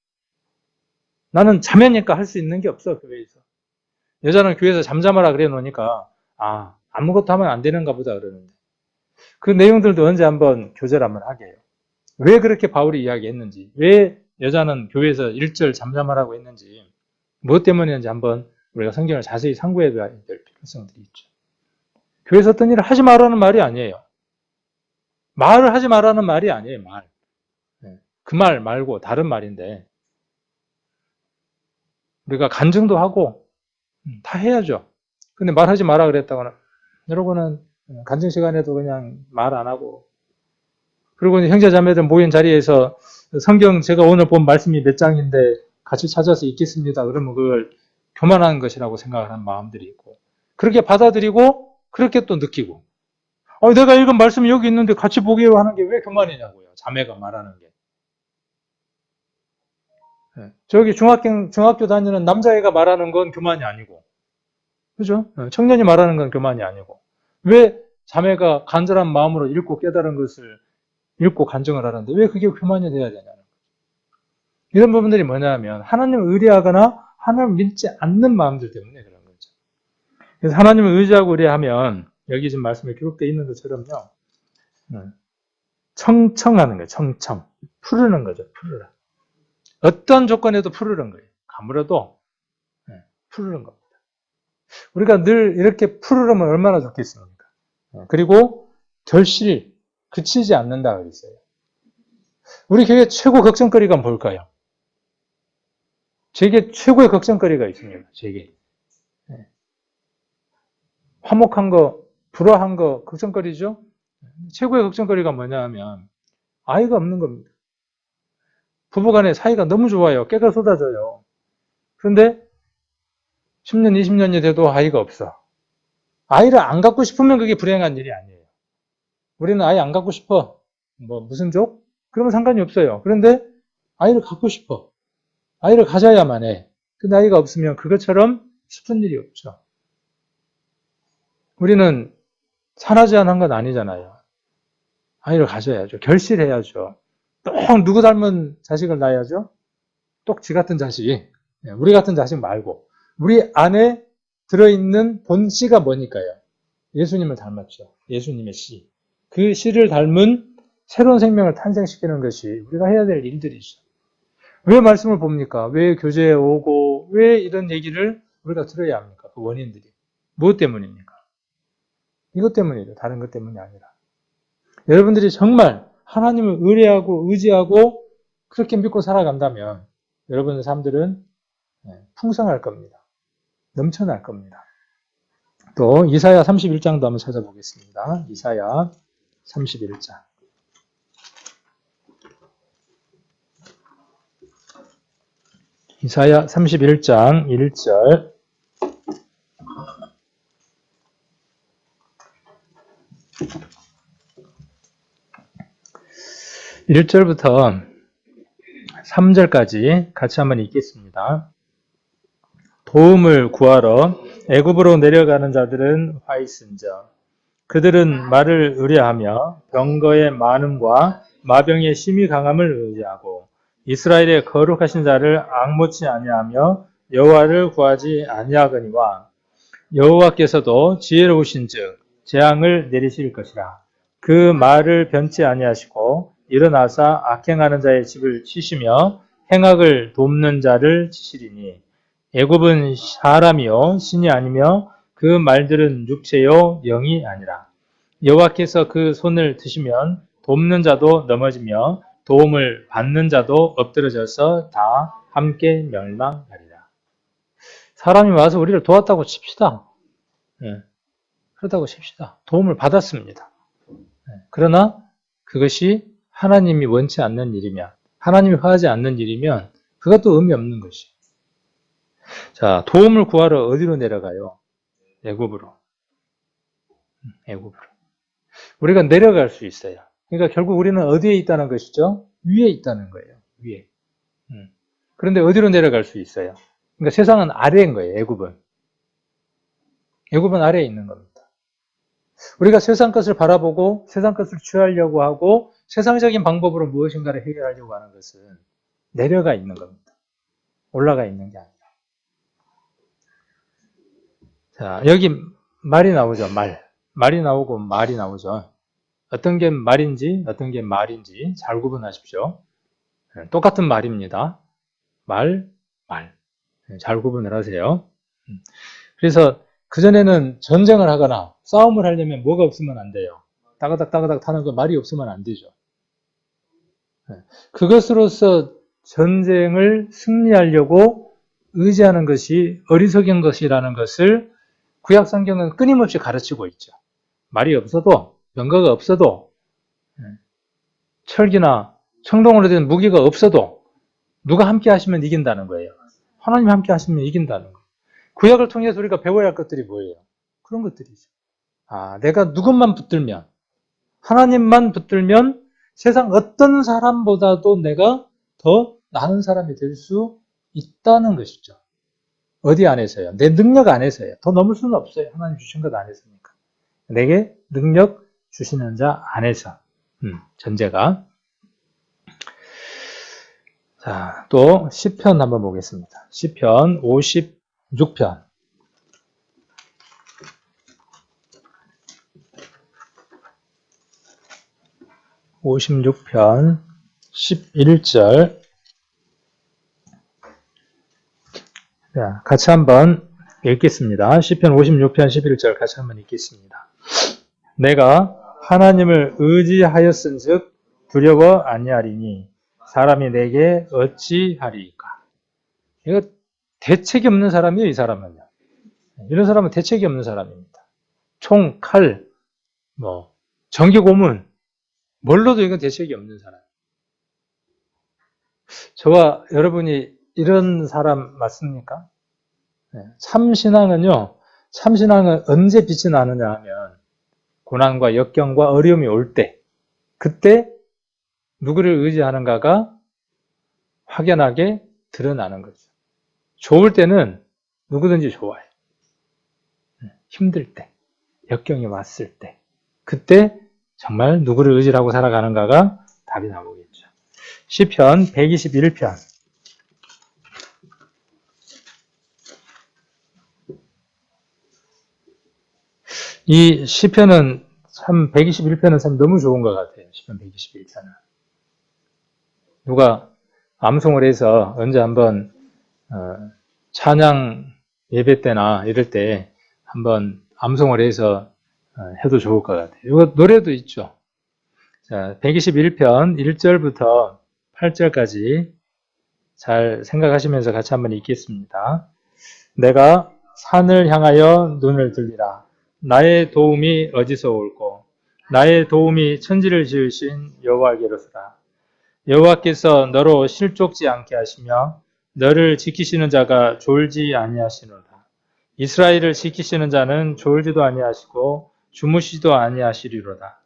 나는 자매니까 할 수 있는 게 없어. 교회에서. 여자는 교회에서 잠잠하라 그래 놓으니까 아무것도 하면 안 되는가 보다 그러는데 그 내용들도 언제 한번 교제를 한번 하게 해요. 왜 그렇게 바울이 이야기했는지 왜 여자는 교회에서 1절 잠잠하라고 했는지 무엇 때문인지 한번 우리가 성경을 자세히 상고해야 될 필요성들이 있죠. 교회에서 어떤 일을 하지 말라는 말이 아니에요. 말을 하지 말라는 말이 아니에요. 말. 그 말 말고 다른 말인데 우리가 간증도 하고 다 해야죠. 근데 말하지 마라 그랬다거나 여러분은 간증 시간에도 그냥 말 안 하고 그리고 형제 자매들 모인 자리에서 성경 제가 오늘 본 말씀이 몇 장인데 같이 찾아서 읽겠습니다. 그러면 그걸 교만한 것이라고 생각하는 마음들이 있고 그렇게 받아들이고 그렇게 또 느끼고. 내가 읽은 말씀이 여기 있는데 같이 보게요 하는 게 왜 교만이냐고요. 자매가 말하는 게. 저기 중학교 다니는 남자애가 말하는 건 교만이 아니고. 그죠? 청년이 말하는 건 교만이 아니고. 왜 자매가 간절한 마음으로 읽고 깨달은 것을 읽고 간증을 하는데 왜 그게 교만이 돼야 되냐는 거죠. 이런 부분들이 뭐냐면 하나님을 의뢰하거나 하나님을 믿지 않는 마음들 때문에 그런 거죠. 그래서 하나님을 의지하고 의뢰하면 여기 지금 말씀에 기록되어 있는 것처럼요. 청청하는 거예요. 청청. 푸르는 거죠. 푸르라. 어떤 조건에도 푸르는 거예요. 가물어도 푸르는 겁니다. 우리가 늘 이렇게 푸르르면 얼마나 좋겠습니까? 그리고 결실이 그치지 않는다 그랬어요. 우리 교회 최고 걱정거리가 뭘까요? 제게 최고의 걱정거리가 있습니다. 제게. 화목한 거, 불화한 거 걱정거리죠? 최고의 걱정거리가 뭐냐 하면 아이가 없는 겁니다. 부부간의 사이가 너무 좋아요. 깨가 쏟아져요. 그런데 10년, 20년이 돼도 아이가 없어. 아이를 안 갖고 싶으면 그게 불행한 일이 아니에요. 우리는 아이 안 갖고 싶어. 무슨 족? 그러면 상관이 없어요. 그런데 아이를 갖고 싶어. 아이를 가져야만 해. 근데 아이가 없으면 그것처럼 슬픈 일이 없죠. 우리는 산하제한한 건 아니잖아요. 아이를 가져야죠. 결실해야죠. 꼭 누구 닮은 자식을 낳아야죠. 똑 지 같은 자식. 우리 같은 자식 말고. 우리 안에 들어있는 본 씨가 뭐니까요? 예수님을 닮았죠. 예수님의 씨. 그 씨를 닮은 새로운 생명을 탄생시키는 것이 우리가 해야 될 일들이죠. 왜 말씀을 봅니까? 왜 교제에 오고 왜 이런 얘기를 우리가 들어야 합니까? 그 원인들이. 무엇 때문입니까? 이것 때문이죠. 다른 것 때문이 아니라. 여러분들이 정말 하나님을 의뢰하고 의지하고 그렇게 믿고 살아간다면 여러분의 삶들은 풍성할 겁니다. 넘쳐날 겁니다. 또 이사야 31장도 한번 찾아보겠습니다. 이사야 31장. 이사야 31장 1절. (1절부터) 3절까지 같이 한번 읽겠습니다. 도움을 구하러 애굽으로 내려가는 자들은 화 있은저. 그들은 말을 의뢰하며 병거의 많음과 마병의 심히 강함을 의지하고 이스라엘의 거룩하신 자를 앙모치 아니하며 여호와를 구하지 아니하거니와 여호와께서도 지혜로우신즉 재앙을 내리실 것이라. 그 말을 변치 아니하시고 일어나사 악행하는 자의 집을 치시며 행악을 돕는 자를 치시리니 애굽은 사람이요 신이 아니며 그 말들은 육체요 영이 아니라. 여호와께서 그 손을 드시면 돕는 자도 넘어지며 도움을 받는 자도 엎드러져서 다 함께 멸망하리라. 사람이 와서 우리를 도왔다고 칩시다. 그렇다고 칩시다. 도움을 받았습니다. 그러나 그것이 하나님이 원치 않는 일이면, 하나님이 허하지 않는 일이면 그것도 의미 없는 것이. 자, 도움을 구하러 어디로 내려가요? 애굽으로. 애굽으로. 우리가 내려갈 수 있어요. 그러니까 결국 우리는 어디에 있다는 것이죠? 위에 있다는 거예요. 위에. 그런데 어디로 내려갈 수 있어요? 그러니까 세상은 아래인 거예요. 애굽은. 애굽은 아래에 있는 겁니다. 우리가 세상 것을 바라보고 세상 것을 취하려고 하고 세상적인 방법으로 무엇인가를 해결하려고 하는 것은 내려가 있는 겁니다. 올라가 있는 게 아니라. 자, 여기 말이 나오죠. 말이 나오고 말이 나오죠. 어떤 게 말인지 어떤 게 말인지 잘 구분하십시오. 똑같은 말입니다. 말. 잘 구분을 하세요. 그래서 그전에는 전쟁을 하거나 싸움을 하려면 뭐가 없으면 안 돼요. 따가닥 타는 거 말이 없으면 안 되죠. 그것으로서 전쟁을 승리하려고 의지하는 것이 어리석은 것이라는 것을 구약 성경은 끊임없이 가르치고 있죠. 말이 없어도, 병거가 없어도, 철기나 청동으로 된 무기가 없어도 누가 함께 하시면 이긴다는 거예요. 하나님이 함께 하시면 이긴다는 거예요. 구약을 통해서 우리가 배워야 할 것들이 뭐예요? 그런 것들이죠. 내가 누구만 붙들면, 하나님만 붙들면 세상 어떤 사람보다도 내가 더 나은 사람이 될 수 있다는 것이죠. 어디 안에서요? 내 능력 안에서요. 더 넘을 수는 없어요. 하나님 주신 것 안에서니까. 내게 능력 주시는 자 안에서. 전제가. 자, 또 시편 한번 보겠습니다. 시편 56편. 56편 11절. 자, 같이 한번 읽겠습니다. 시편 56편 11절 같이 한번 읽겠습니다. 내가 하나님을 의지하였은즉 두려워 아니하리니 사람이 내게 어찌하리까. 이거 대책이 없는 사람이에요, 이 사람은요. 이런 사람은 대책이 없는 사람입니다. 총, 칼, 전기 고문, 뭘로도 이건 대책이 없는 사람. 저와 여러분이 이런 사람 맞습니까? 참신앙은 언제 빛이 나느냐 하면 고난과 역경과 어려움이 올 때, 그때 누구를 의지하는가가 확연하게 드러나는 거죠. 좋을 때는 누구든지 좋아요. 힘들 때, 역경이 왔을 때, 그때 정말 누구를 의지하고 살아가는가가 답이 나오겠죠. 시편 121편. 이 시편은 121편은 참 너무 좋은 것 같아요. 시편 121편은. 누가 암송을 해서 언제 한번 찬양 예배 때나 이럴 때 한번 암송을 해서 해도 좋을 것 같아요. 이거 노래도 있죠. 자, 121편 1절부터 8절까지 잘 생각하시면서 같이 한번 읽겠습니다. 내가 산을 향하여 눈을 들리라. 나의 도움이 어디서 올꼬? 나의 도움이 천지를 지으신 여호와께로서라. 여호와께서 너로 실족지 않게 하시며 너를 지키시는 자가 졸지 아니하시노라. 이스라엘을 지키시는 자는 졸지도 아니하시고 주무시지도 아니하시리로다.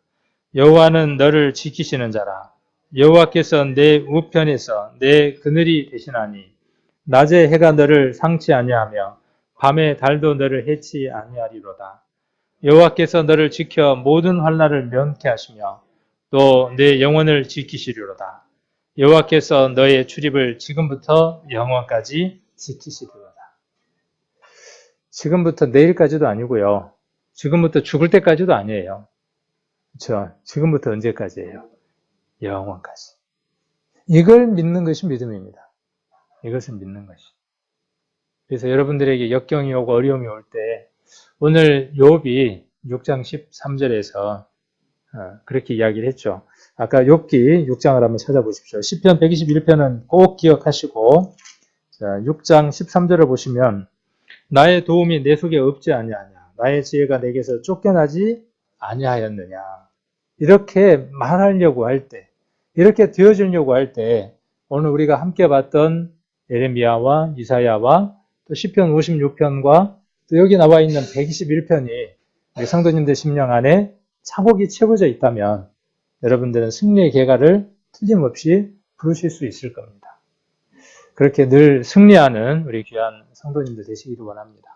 여호와는 너를 지키시는 자라. 여호와께서 내 우편에서 내 그늘이 되시나니 낮에 해가 너를 상치 아니하며 밤에 달도 너를 해치 아니하리로다. 여호와께서 너를 지켜 모든 환난을 면케 하시며 또 내 영혼을 지키시리로다. 여호와께서 너의 출입을 지금부터 영원까지 지키시리로다. 지금부터 내일까지도 아니고요. 지금부터 죽을 때까지도 아니에요. 그렇죠? 지금부터 언제까지예요? 영원까지. 이걸 믿는 것이 믿음입니다. 이것을 믿는 것이. 그래서 여러분들에게 역경이 오고 어려움이 올 때 오늘 욥이 6장 13절에서 그렇게 이야기를 했죠. 아까 욥기 6장을 한번 찾아보십시오. 시편 121편은 꼭 기억하시고 6장 13절을 보시면 나의 도움이 내 속에 없지 아니하냐. 나의 지혜가 내게서 쫓겨나지 아니하였느냐. 이렇게 말하려고 할 때, 이렇게 되어지려고 할 때 오늘 우리가 함께 봤던 예레미야와 이사야와 또 시편 56편과 또 여기 나와 있는 121편이 우리 성도님들 심령 안에 차곡이 채워져 있다면 여러분들은 승리의 계가를 틀림없이 부르실 수 있을 겁니다. 그렇게 늘 승리하는 우리 귀한 성도님들 되시기를 원합니다.